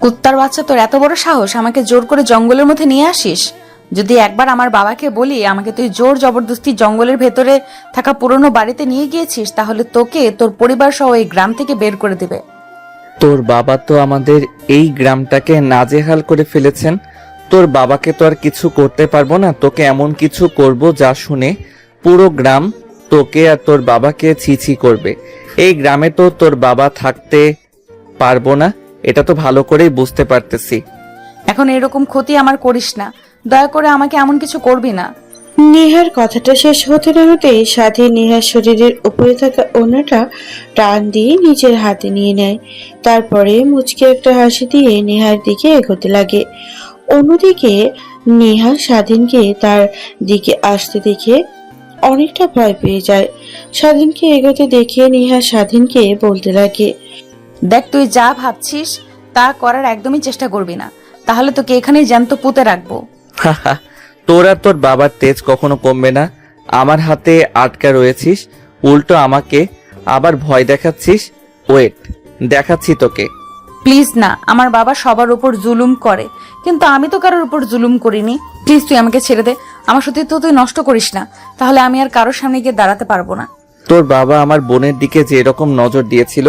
কুত্তার বাচ্চা, তোর এত বড় সাহস আমাকে জোর করে জঙ্গলের মধ্যে নিয়ে আসিস? যদি একবার আমার বাবাকে বলি আমাকে তুই জোর জবরদস্তি জঙ্গলের ভেতরে থাকা পুরনো বাড়িতে নিয়ে গিয়েছিস, তাহলে তোকে তোর পরিবার সহ এই গ্রাম থেকে বের করে দিবে। তোর বাবা তো আমাদের এই গ্রামটাকে নাজেহাল করে ফেলেছেন। তোর বাবাকে তো আর কিছু করতে পারবো না। তোকে এমন কিছু করব যা শুনে পুরো গ্রাম তোকে আর তোর বাবাকে ছিছি করবে। এই গ্রামে তো তোর বাবা থাকতে পারবো না, এটা তো ভালো করেই বুঝতে পারতেছি। এখন এরকম ক্ষতি আমার করিস না, দয়া করে আমাকে এমন কিছু করবি না। নেহার কথাটা শেষ হতে না হতেই স্বাধীন নেহার শরীরের উপরে থাকা ওড়নাটা টান দিয়ে নিজের হাতে নিয়ে নেয়। তারপরে মুচকি একটা হাসি দিয়ে নেহার দিকে এগোতে লাগে। অন্যদিকে নেহা স্বাধীনকে তার দিকে আসতে দেখে অনেকটা ভয় পেয়ে যায়। স্বাধীনকে এগোতে দেখে নেহা স্বাধীনকে বলতে লাগে, দেখ, তুই যা ভাবছিস তা করার একদমই চেষ্টা করবি না, তাহলে তোকে এখানেই জ্যান্ত পুঁতে রাখবো। তোর আর তোর বাবার তেজ কখনো কমবে না। আমার হাতে আটকা রয়েছিস, উল্টো আমাকে আবার ভয় দেখাচ্ছিস। ওয়েট, দেখাচ্ছি তোকে। প্লিজ না, আমার বাবা সবার উপর জুলুম করে, কিন্তু আমি তো কারোর উপর জুলুম করিনি। প্লিজ তুই আমাকে ছেড়ে দে, আমার সত্যি তো তুই নষ্ট করিস না, তাহলে আমি আর কারোর সামনে গিয়ে দাঁড়াতে পারবো না। তোর বাবা আমার বোনের দিকে যে এরকম নজর দিয়েছিল,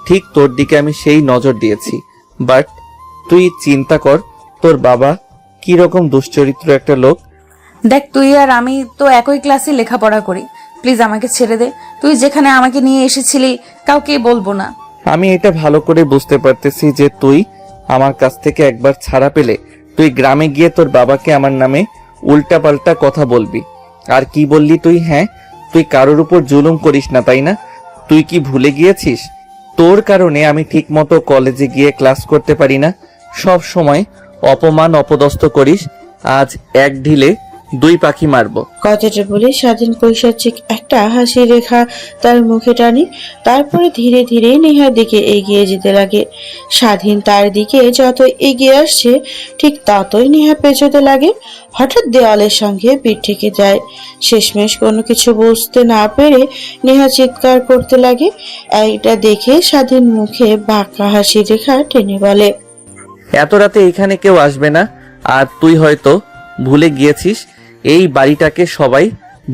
ঠিক তোর দিকে আমি সেই নজর দিয়েছি। বাট তুই চিন্তা কর, তোর বাবা কি রকম দুশ্চরিত্র একটা লোক। দেখ, তুই আর আমি তো একই ক্লাসে লেখাপড়া করি, প্লিজ আমাকে ছেড়ে দে। তুই যেখানে আমাকে নিয়ে এসেছিলি কাউকে বলবো না। আমি এটা ভালো করে বুঝতে পারতেছি যে তুই আমার কাছ থেকে একবার ছাড়া পেলে তুই গ্রামে গিয়ে তোর বাবাকে আমার নামে উল্টাপাল্টা কথা বলবি। আর কি বললি তুই? হ্যাঁ, তুই কারোর উপর জুলুম করিস না, তাই না? তুই কি ভুলে গিয়েছিস তোর কারণে আমি ঠিক মতো কলেজে গিয়ে ক্লাস করতে পারি না? সব সময় অপমান অপদস্থ করিস। আজ এক ঢিলে দুই পাখি মারবো। কথাটা বলে স্বাধীন পৈশাচিক একটা হাসি রেখা তার মুখে টানে। তারপরে ধীরে ধীরে নেহার দিকে এগিয়ে যেতে লাগে। স্বাধীন তার দিকে যত এগিয়ে আসছে ঠিক ততই নেহা পেছোতে লাগে। হঠাৎ দেওয়ালের সঙ্গে পিঠ ঠেকে যায়। শেষমেশ কোনো কিছু বুঝতে না পেরে নেহা চিৎকার করতে লাগে। এইটা দেখে স্বাধীন মুখে বাঁকা হাসি রেখা টেনে বলে, এত রাতে এখানে কেউ আসবে না। আর তুই হয়তো ভুলে গিয়েছিস এই বাড়িটাকে সবাই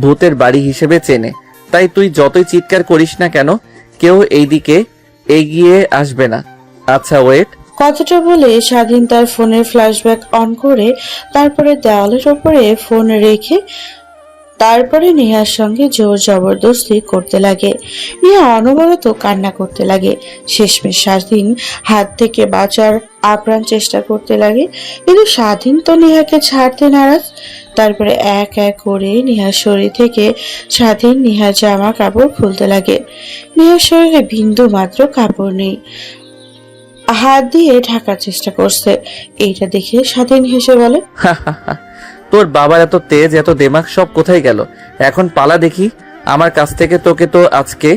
ভূতের বাড়ি হিসেবে চেনে, তাই তুই যতই চিৎকার করিস না কেন কেউ এইদিকে এগিয়ে আসবে না। আচ্ছা ওয়েট। কথাটা বলে স্বাধীন তার ফোনের ফ্ল্যাশব্যাক অন করে তারপরে দেওয়ালের ওপরে ফোন রেখে তারপরে নেহার সঙ্গে জোর জবরদস্তি করতে লাগে। নেহা অনবরত কান্না করতে লাগে। শেষমেশ স্বাধীন হাত থেকে বাঁচার আপ্রাণ চেষ্টা করতে লাগে, কিন্তু স্বাধীন তো নেহাকে ছাড়তে নারাজ। তারপরে এক এক করে নেহার শরীর থেকে স্বাধীন নেহার জামা কাপড় খুলতে লাগে। নেহার শরীরে বিন্দু মাত্র কাপড় নেই, হাত দিয়ে ঢাকার চেষ্টা করছে। এইটা দেখে স্বাধীন হেসে বলে, তোর বাবার এত তেজ এত দেমাগ সব কোথায় গেল? এখন পালা দেখি আমার কাছ থেকে। তোকে তো আজকে।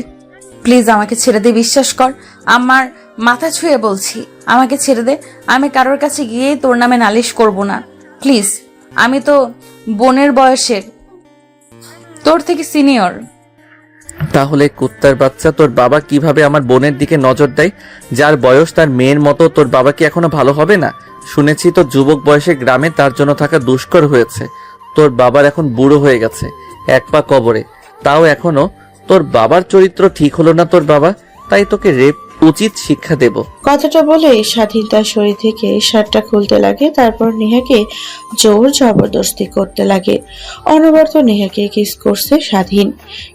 প্লিজ আমাকে ছেড়ে দে, বিশ্বাস কর, আমার মাথা ছুঁয়ে বলছি, আমাকে ছেড়ে দে। আমি কারোর কাছে গিয়ে তোর নামে নালিশ করব না, প্লিজ। আমি তো বোনের বয়সের, তোর থেকে সিনিয়র। তাহলে কুত্তার বাচ্চা, তোর বাবা কিভাবে আমার বোনের দিকে নজর দেয়? যার বয়স তার মেয়ের মতো তোর বাবা কি এখনো ভালো হবে না? শুনেছি তো যুবক বয়সে গ্রামে তার জন্য থাকা দুষ্কর হয়েছে। তোর বাবার এখন বুড়ো হয়ে গেছে, এক পা কবরে, তাও এখনো তোর বাবার চরিত্র ঠিক হলো না তোর বাবা, তাই তোকে রেপ উচিত শিক্ষা দেব। কথাটা বলে স্বাধীন তার শরীর থেকে শার্টটা খুলতে লাগে। তারপর নেহাকে জোর জবরদস্তি করতে লাগে। অনবরত নেহাকে কিস করছে স্বাধীন,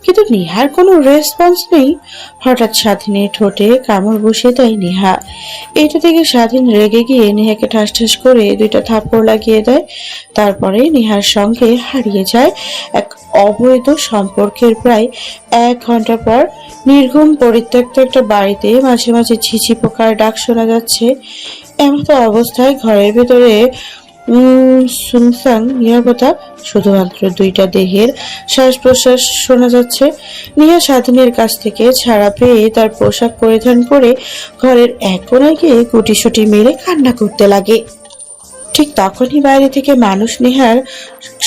কিন্তু নেহার কোনো রেসপন্স নেই। হঠাৎ স্বাধীনের ঠোঁটে কামড় বসিয়ে দেয় নেহা। এটা থেকে স্বাধীন রেগে গিয়ে নেহাকে ঠাস ঠাস করে দুইটা থাপ্পড় লাগিয়ে দেয়। তারপরে নেহার সঙ্গে হারিয়ে যায় এক অবৈধ সম্পর্কের প্রায় 1 ঘন্টা পর। নির্ঘুম পরিত্যক্ত একটা বাড়িতে মাঝে মাঝে ঝিঝি পোকার ডাক শোনা যাচ্ছে। এমতো অবস্থায় ঘরের ভেতরে সুনসান নিরাপত্তা, শুধুমাত্র দুইটা দেহের শ্বাস প্রশ্বাস শোনা যাচ্ছে। নেহা স্বাধীনের কাছ থেকে ছাড়া পেয়ে তার পোশাক পরিধান করে ঘরের এক কোণায় গিয়ে গুটিসুটি মেরে কান্না করতে লাগে। ঠিক তখনই বাইরে থেকে মানুষ নেহার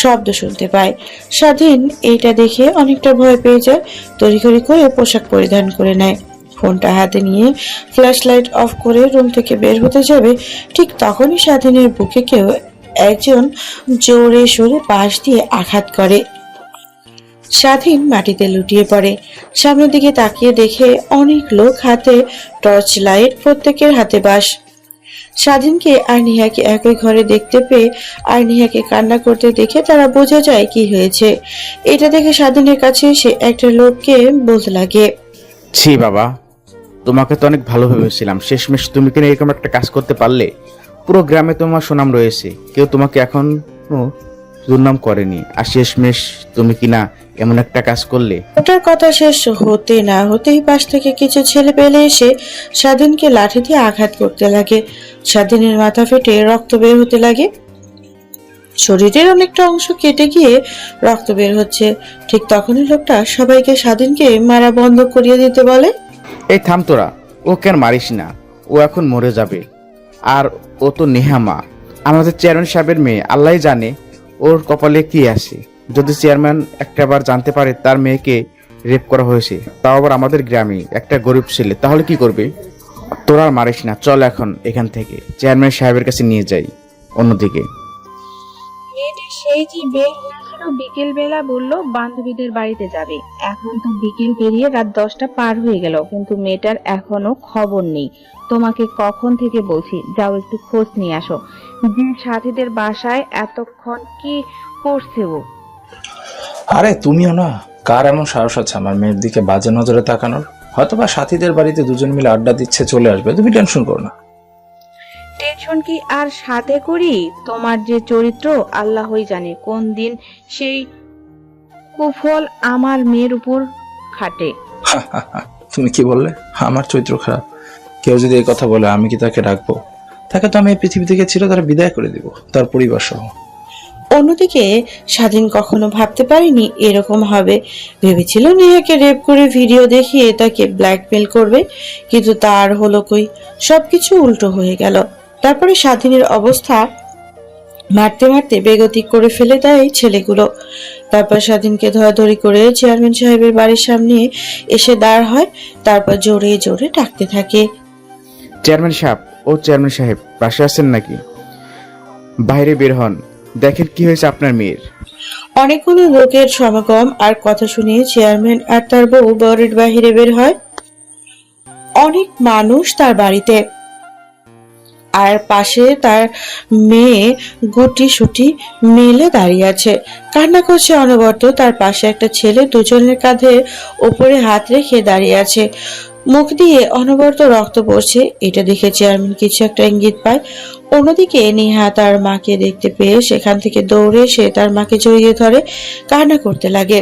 শব্দ শুনতে পায়। স্বাধীন এইটা দেখে অনেকটা ভয় পেয়ে যায়, তড়িঘড়ি করে পোশাক পরিধান করে নেয়। ফোনটা হাতে নিয়ে ফ্ল্যাশ লাইট অফ করে রুম থেকে বের হতে যাবে, ঠিক তখনই স্বাধীনের বুকে কেউ একজন জোরে সোরে পাশ দিয়ে আঘাত করে। স্বাধীন মাটিতে লুটিয়ে পড়ে। সামনের দিকে তাকিয়ে দেখে অনেক লোক, হাতে টর্চ লাইট, প্রত্যেকের হাতে বাঁশ। স্বাধীনকে আর নিহাকে একই ঘরে দেখতে পেয়ে আর নিহাকে কান্না করতে দেখে তারা বোঝা যায় কি হয়েছে। এটা দেখে স্বাধীনের কাছে এসে একটা লোককে বলতে লাগে, ছি বাবা, তোমাকে তো অনেক ভালো ভেবেছিলাম, শেষমেশ তুমি কিনা এরকম একটা কাজ করতে পারলে। পুরো গ্রামে তোমার সুনাম রয়েছে, কেউ তোমাকে এখনো দুর্নাম করেনি, আর শেষমেশ তুমি কিনা এমন একটা কাজ করলে। ওটার কথা শেষ হতে না হতেই পাশ থেকে কিছু ছেলে পেলে এসে স্বাধীনকে লাঠি দিয়ে আঘাত করতে লাগে। স্বাধীনের মাথা ফেটে রক্ত বের হতে লাগে। শরীরের অনেকটা অংশ কেটে গিয়ে রক্ত বের হচ্ছে। ঠিক তখনই লোকটা সবাইকে স্বাধীনকে মারা বন্ধ করিয়ে দিতে বলে। এই থাম তোরা, ও কেন মারিস না, ও এখন মরে যাবে। আর ও তো নেহামা, আমাদের চেয়ারম্যান সাহেবের মেয়ে, আল্লাহ জানে ওর কপালে কি আছে। যদি চেয়ারম্যান একটাবার জানতে পারে তার মেয়েকে রেপ করা হয়েছে, তাও আবার আমাদের গ্রামে, একটা গরিব ছেলে, তাহলে কি করবে? তোরা আর মারিস না, চল এখন এখান থেকে চেয়ারম্যান সাহেবের কাছে নিয়ে যাই। অন্যদিকে মেয়েটা সেই যে বের হয়েছিল বিকেল বেলা, বললো বান্ধবীদের বাড়িতে যাবে। এখন তো বিকেল পেরিয়ে রাত 10টা পার হয়ে গেল, কিন্তু মেয়েটার এখনো খবর নেই। তোমাকে কখন থেকে বলছি যাও একটু খোঁজ নিয়ে আসো, যে সাথীদের বাসায় এতক্ষণ কি করছে ও। আরে তুমিও না, কার এমন সাহস আছে আমার মেয়ের দিকে বাজে নজরে তাকানোর? হয়তোবা সাথীদের বাড়িতে দুজন মিলে আড্ডা দিচ্ছে, চলে আসবে, তুমি টেনশন করো না। টেনশন কি আর সাথে করি? তোমার যে চরিত্র আল্লাহই জানে কোন দিন সেই কুফল আমার মেয়ের উপর খাটে। তুমি কি বললে? আমার চরিত্র খারাপ? কেউ যদি এই কথা বলে আমি কি তাকে রাখবো? তাকে তো আমি এই পৃথিবী থেকে চিরতরে বিদায় করে দিব, তার পরিবার সহ। অন্যদিকে স্বাধীন কখনো ভাবতে পারেনি এরকম হবে। ভেবেছিল নেহাকে রেপ করে ভিডিও দেখিয়ে তাকে ব্ল্যাকমেল করবে, কিন্তু তার হলো কই, সবকিছু উল্টো হয়ে গেল। তারপরে স্বাধীনের অবস্থা মারতে মারতে বেগতিক করে ফেলে দেয় ছেলেগুলো। তারপর স্বাধীনকে ধরাধরি করে চেয়ারম্যান সাহেবের বাড়ির সামনে এসে দাঁড় হয়। তারপর জোরে জোরে ডাকতে থাকে, চেয়ারম্যান সাহেব, ও চেয়ারম্যান সাহেব, বাসায় আছেন নাকি? বাইরে বের হন, দেখেন কি হয়েছে আপনার মেয়ের। অনেকগুলো লোকের সমাগম আর কথা শুনে চেয়ারম্যান আর তার বউ বাড়ির বাহিরে বের হয়। অনেক মানুষ তার বাড়িতে, আর পাশে তার মেয়ে গুটি সুটি মেলে দাঁড়িয়ে আছে, কান্না করছে অনবরত। তার পাশে একটা ছেলে দুজনের কাঁধে ওপরে হাত রেখে দাঁড়িয়ে আছে, মুখ দিয়ে অনবরত রক্ত পড়ছে। এটা দেখে চেয়ারম্যান কিছু একটা ইঙ্গিত পায়। অন্যদিকে নেহা তার মাকে দেখতে পেয়ে সেখান থেকে দৌড়ে এসে তার মাকে জড়িয়ে ধরে কান্না করতে লাগে।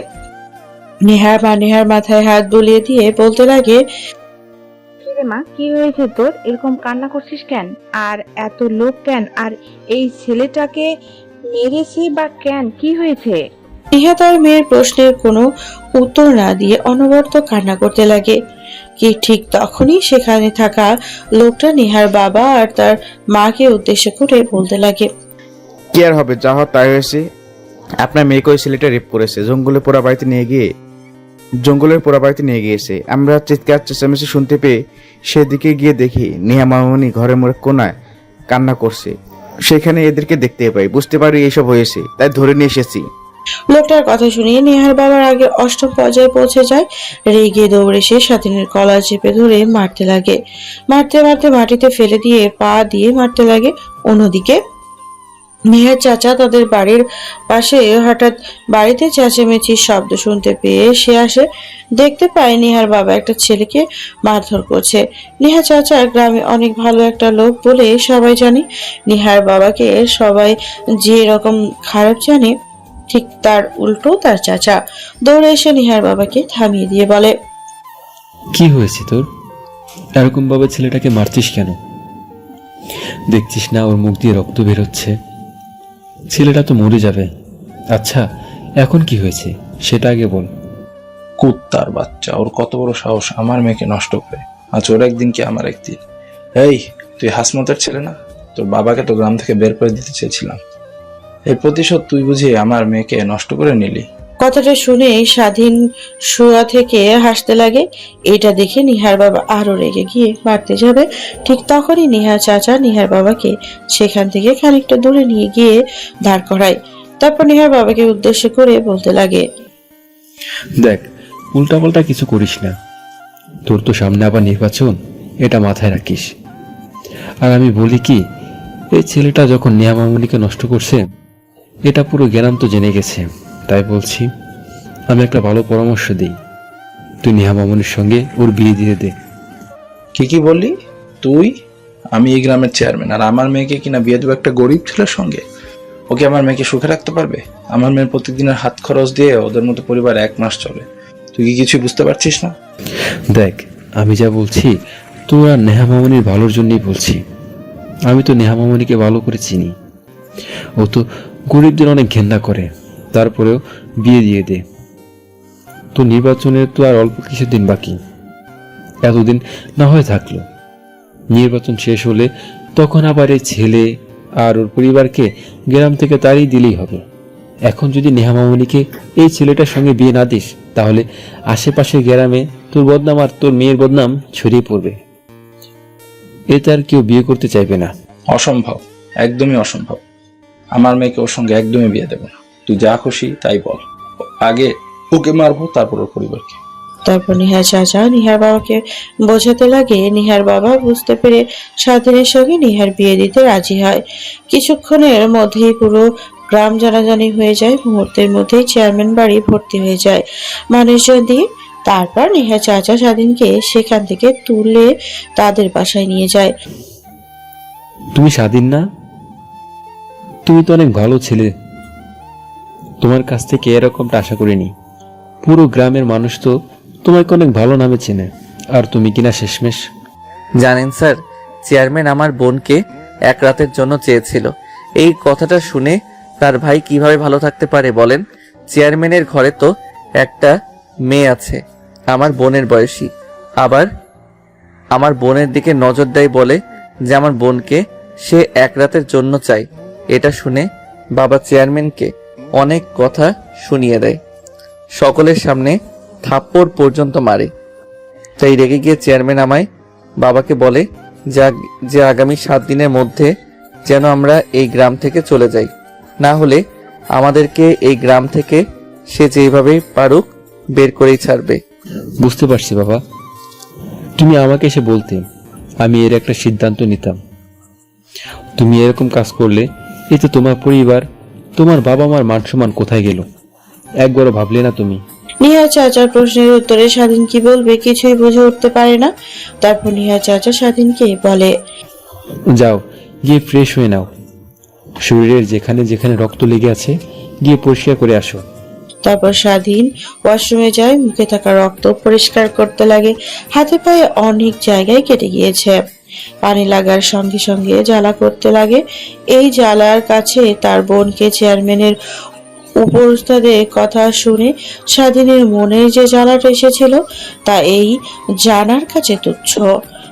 নেহার মাথায় হাত বুলিয়ে দিয়ে বলতে লাগে, মা, কি হয়েছে তোর? এরকম কান্না করছিস কেন? আর এত লোক কেন? আর এই ছেলেটাকে মেরেছে বা কেন? কি হয়েছে? নেহা তার মেয়ের প্রশ্নের কোনো উত্তর না দিয়ে অনবরত কান্না করতে লাগে। কি ঠিক তখনই সেখানে থাকা লোকটা নেহার বাবা আর তার মাকে উদ্দেশ্য করে বলতে লাগে, কি আর হবে, যা হওয়ার তাই হয়েছে। আপনার মেয়েকে ওই ছেলেটা রেপ করেছে, জঙ্গলের পোড়া বাড়িতে নিয়ে গিয়েছে। আমরা চিৎকার চেঁচামেচি শুনতে পেয়ে সেদিকে গিয়ে দেখি নেহা মামনি ঘরের মোড়ে কোনায় কান্না করছে। সেখানে এদেরকে দেখতে পাই, বুঝতে পারি এইসব হয়েছে, তাই ধরে নিয়ে এসেছি। লোকটার কথা শুনিয়ে নেহার বাবার আগে অষ্টম পর্যায়ে পৌঁছে যায়। রেগে দৌড়ে সে স্বাধীনের কলা চেপে ধরে মারতে লাগে। মারতে মারতে মাটিতে ফেলে দিয়ে পা দিয়ে মারতে লাগে। অন্যদিকে নেহার চাচা তাদের বাড়ির পাশে হঠাৎ বাড়িতে চেঁচামেচির শব্দ শুনতে পেয়ে সে আসে। দেখতে পায় নেহার বাবা একটা ছেলেকে মারধর করছে। নেহা চাচা গ্রামে অনেক ভালো একটা লোক বলে সবাই জানে। নেহার বাবাকে সবাই যে রকম খারাপ জানে, ঠিক তার উল্টো তার চাচা দৌড়ে এসে নেহার বাবাকে থামিয়ে দিয়ে বলে, কি হয়েছে তোর? এরকম ভাবে ছেলেটাকে মারছিস কেন? দেখছিস না ওর মুখ দিয়ে রক্ত বেরোচ্ছে? ছেলেটা তো মরে যাবে। আচ্ছা, এখন কি হয়েছে সেটা আগে বল। কুত্তার বাচ্চা, ওর কত বড় সাহস আমার মেয়েকে নষ্ট করে। আজ ওর একদিন কি আমার একদিন। এই, তুই হাসমতের ছেলে না? তোর বাবাকে তো গ্রাম থেকে বের করে দিতে চেয়েছিলাম, এর প্রতিশোধ তুই বুঝিয়ে আমার মেয়েকে নষ্ট করে নিলি। কথাটা শুনে স্বাধীন শুয়া থেকে হাসতে লাগে। এটা দেখে নিহার বাবা আরো রেগে গিয়ে মারতে যাবে, ঠিক তখনই নিহার চাচা নিহার বাবাকে সেখান থেকে খানিকটা দূরে নিয়ে গিয়ে দাঁড় করায়। তারপর নিহার বাবাকে উদ্দেশ্য করে বলতে লাগে, দেখ, উল্টাপাল্টা কিছু করিস না। তোর তো সামনে আবার নির্বাচন, এটা মাথায় রাখিস। আর আমি বলি কি, এই ছেলেটা যখন নেহা মামুনিকে নষ্ট করছে, এটা পুরো জ্ঞান তো জেনে গেছে। তাই বলছি, আমি একটা ভালো পরামর্শ দিই, তুই নেহা মামুনির সঙ্গে ওর বিয়ে দিয়ে দে। কি বললি তুই? আমি এই গ্রামের চেয়ারম্যান, আর আমার মেয়েকে কিনা বিয়ে দেবো একটা গরিব ছেলের সঙ্গে? ওকে আমার মেয়েকে সুখে রাখতে পারবে? আমার মেয়ের প্রত্যেকদিনের হাত খরচ দিয়ে ওদের মতো পরিবার 1 মাস চলে। তুই কি কিছু বুঝতে পারছিস না? দেখ, আমি যা বলছি তোর আর নেহা মামুনির ভালোর জন্যই বলছি। আমি তো নেহা মামুনিকে ভালো করে চিনি। ও তো গরিবদের অনেক ঘেন্না করে, তারপরেও বিয়ে দিয়ে দে। তো নির্বাচনের তো আর অল্প কিছুদিন বাকি, এতদিন না হয় থাকলো। নির্বাচন শেষ হলে তখন আবার এই ছেলে আর ওর পরিবারকে গ্রাম থেকে তাড়িয়ে দিলেই হবে। এখন যদি নেহা মামুনিকে এই ছেলেটার সঙ্গে বিয়ে না দিস, তাহলে আশেপাশের গ্রামে তোর বদনাম আর তোর মেয়ের বদনাম ছড়িয়ে পড়বে। এতে আর কেউ বিয়ে করতে চাইবে না। অসম্ভব, একদমই অসম্ভব। আমার মেয়েকে ওর সঙ্গে একদমই বিয়ে দেবো না। তুই যা খুশি তাই বল, আগে ওকে মারবো, তারপর ওর পরিবারকে। তারপর নিহার চাচা নিহার বাবাকে বোঝাতে লাগে। নিহার বাবা বুঝতে পেরে স্বাধীনের সঙ্গে নিহার বিয়ে দিতে রাজি হয়। কিছুক্ষণের মধ্যেই পুরো গ্রাম জানাজানি হয়ে যায়। মুহূর্তের মধ্যেই চেয়ারম্যান বাড়ি ভর্তি হয়ে যায় মানুষজন দিয়ে। তারপর নিহার চাচা স্বাধীনকে সেখান থেকে তুলে তাদের বাসায় নিয়ে যায়। তুমি স্বাধীন না? তুমি তো অনেক ভালো ছেলে, তোমার কাছ থেকে এরকমটা আশা করিনি। পুরো গ্রামের মানুষ তো তোমাকে অনেক ভালো নামে চেনে, আর তুমি কিনা শেষমেশ। জানেন স্যার, চেয়ারম্যান আমার বোনকে 1 রাতের জন্য চেয়েছিল। এই কথাটা শুনে তার ভাই কিভাবে ভালো থাকতে পারে বলেন? চেয়ারম্যানের ঘরে তো একটা মেয়ে আছে আমার বোনের বয়সী, আবার আমার বোনের দিকে নজর দেয়, বলে যে আমার বোনকে সে 1 রাতের জন্য চাই। এটা শুনে বাবা চেয়ারম্যানকে অনেক কথা শুনিয়ে দেয়, সকলের সামনে থাপ্পড় পর্যন্ত মারে। তাই রেগে গিয়ে চেয়ারম্যান আমায় বাবাকে বলে যে আগামী 7 দিনের মধ্যে যেন আমরা এই গ্রাম থেকে চলে যাই, না হলে আমাদেরকে এই গ্রাম থেকে সে যেভাবে পারুক বের করেই ছাড়বে। বুঝতে পারছি বাবা, তুমি আমাকে এসে বলতে আমি এর একটা সিদ্ধান্ত নিতাম। তুমি এরকম কাজ করলে এতে তোমার পরিবার, তোমার বাবা মার মান সম্মান কোথায় গেল? একবারও ভাবলে না তুমি? নিহার চাচার প্রশ্নের উত্তরে স্বাধীন কি বলবে কিছুই বুঝে উঠতে পারে না। তারপর নিহার চাচা স্বাধীনকে বলে, যাও, গিয়ে ফ্রেশ হয়ে নাও। শরীরের যেখানে যেখানে রক্ত লেগে আছে গিয়ে পরিষ্কার করে আসো। তারপর স্বাধীন ওয়াশরুমে যায়, মুখে থাকা রক্ত পরিষ্কার করতে লাগে। হাতে পায়ে অনেক জায়গায় কেটে গিয়েছে। পানি লাগার সঙ্গে সঙ্গে জ্বালা করতে লাগে। এই জ্বালার কাছে তার বোনকে চেয়ারম্যানের উপরস্থাদের কথা শুনে স্বাধীনের মনে যে জ্বালাটা এসেছিল তা এই জানার কাছে তুচ্ছ।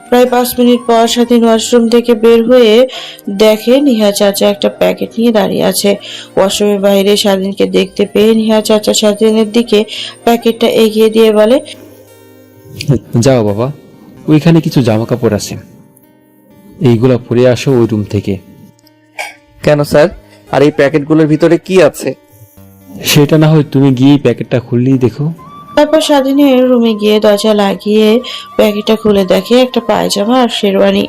প্রায় 5 মিনিট পর স্বাধীন ওয়াশরুম থেকে বের হয়ে দেখে নিহা চাচা একটা প্যাকেট নিয়ে দাঁড়িয়ে আছে। ওয়াশরুমের বাইরে স্বাধীনকে দেখতে পেয়ে নিহা চাচা স্বাধীনের দিকে প্যাকেটটা এগিয়ে দিয়ে বলে, যাও বাবা, ওইখানে কিছু জামা কাপড় আছে, এইগুলা পরে আসো ওই রুম থেকে। কেন স্যার? আর এই প্যাকেটগুলোর ভিতরে কি আছে? সেটা না হয় তুমি গিয়ে প্যাকেটটা খুললেই দেখো। তারপর স্বাধীনের রুমে গিয়ে দরজা লাগিয়ে প্যাকেটটা খুলে দেখে একটা পায়জামা আর শেরওয়ানি।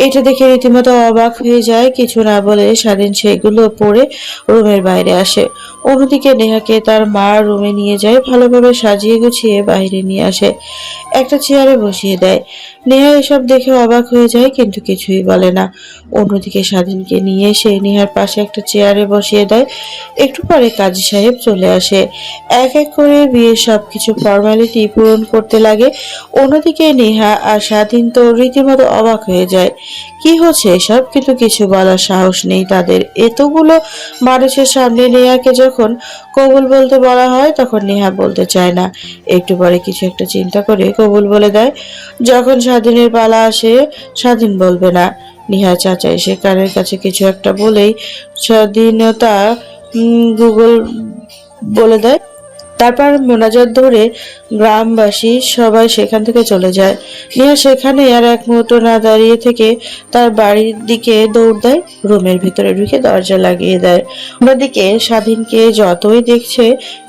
এটা দেখে রীতিমতো অবাক হয়ে যায়। কিছু না বলে স্বাধীন সেগুলো পরে রুমের বাইরে আসে। অন্যদিকে নেহাকে তার মা রুমে নিয়ে যায়, ভালোভাবে সাজিয়ে গুছিয়ে বাইরে নিয়ে আসে, একটা চেয়ারে বসিয়ে দেয়। নেহা এসব দেখে অবাক হয়ে যায় কিন্তু কিছুই বলে না। অন্যদিকে স্বাধীনকে নিয়ে এসে নেহার পাশে একটা চেয়ারে বসিয়ে দেয়। একটু পরে কাজী সাহেব চলে আসে, এক এক করে বিয়ের সবকিছু ফর্মালিটি পূরণ করতে লাগে। অন্যদিকে নেহা আর স্বাধীন তো রীতিমতো অবাক হয়ে যায়, কি হচ্ছে এসব, কিন্তু কিছু বলার সাহস নেই তাদের। এতগুলো মানুষের সামনে নেহাকে যখন কবুল বলতে বলা হয় তখন নেহা বলতে চায় না। একটু পরে কিছু একটা চিন্তা করে কবুল বলে দেয়। যখন স্বাধীনের পালা আসে স্বাধীন বলবে না, নেহা চাচা এসে কানের কাছে কিছু একটা বলেই স্বাধীনতা গুগল বলে দেয়, তারপর মোনাজাত ধরে গ্রামবাসী সবাই সেখান থেকে চলে যায়। নেহা সেখানে আর এক মুহূর্ত না দাঁড়িয়ে থেকে তার বাড়ির দিকে দৌড় দেয়, রুমের ভিতরে ঢুকে দরজা লাগিয়ে দেয়। অন্যদিকে স্বাধীনকে যতই দেখছে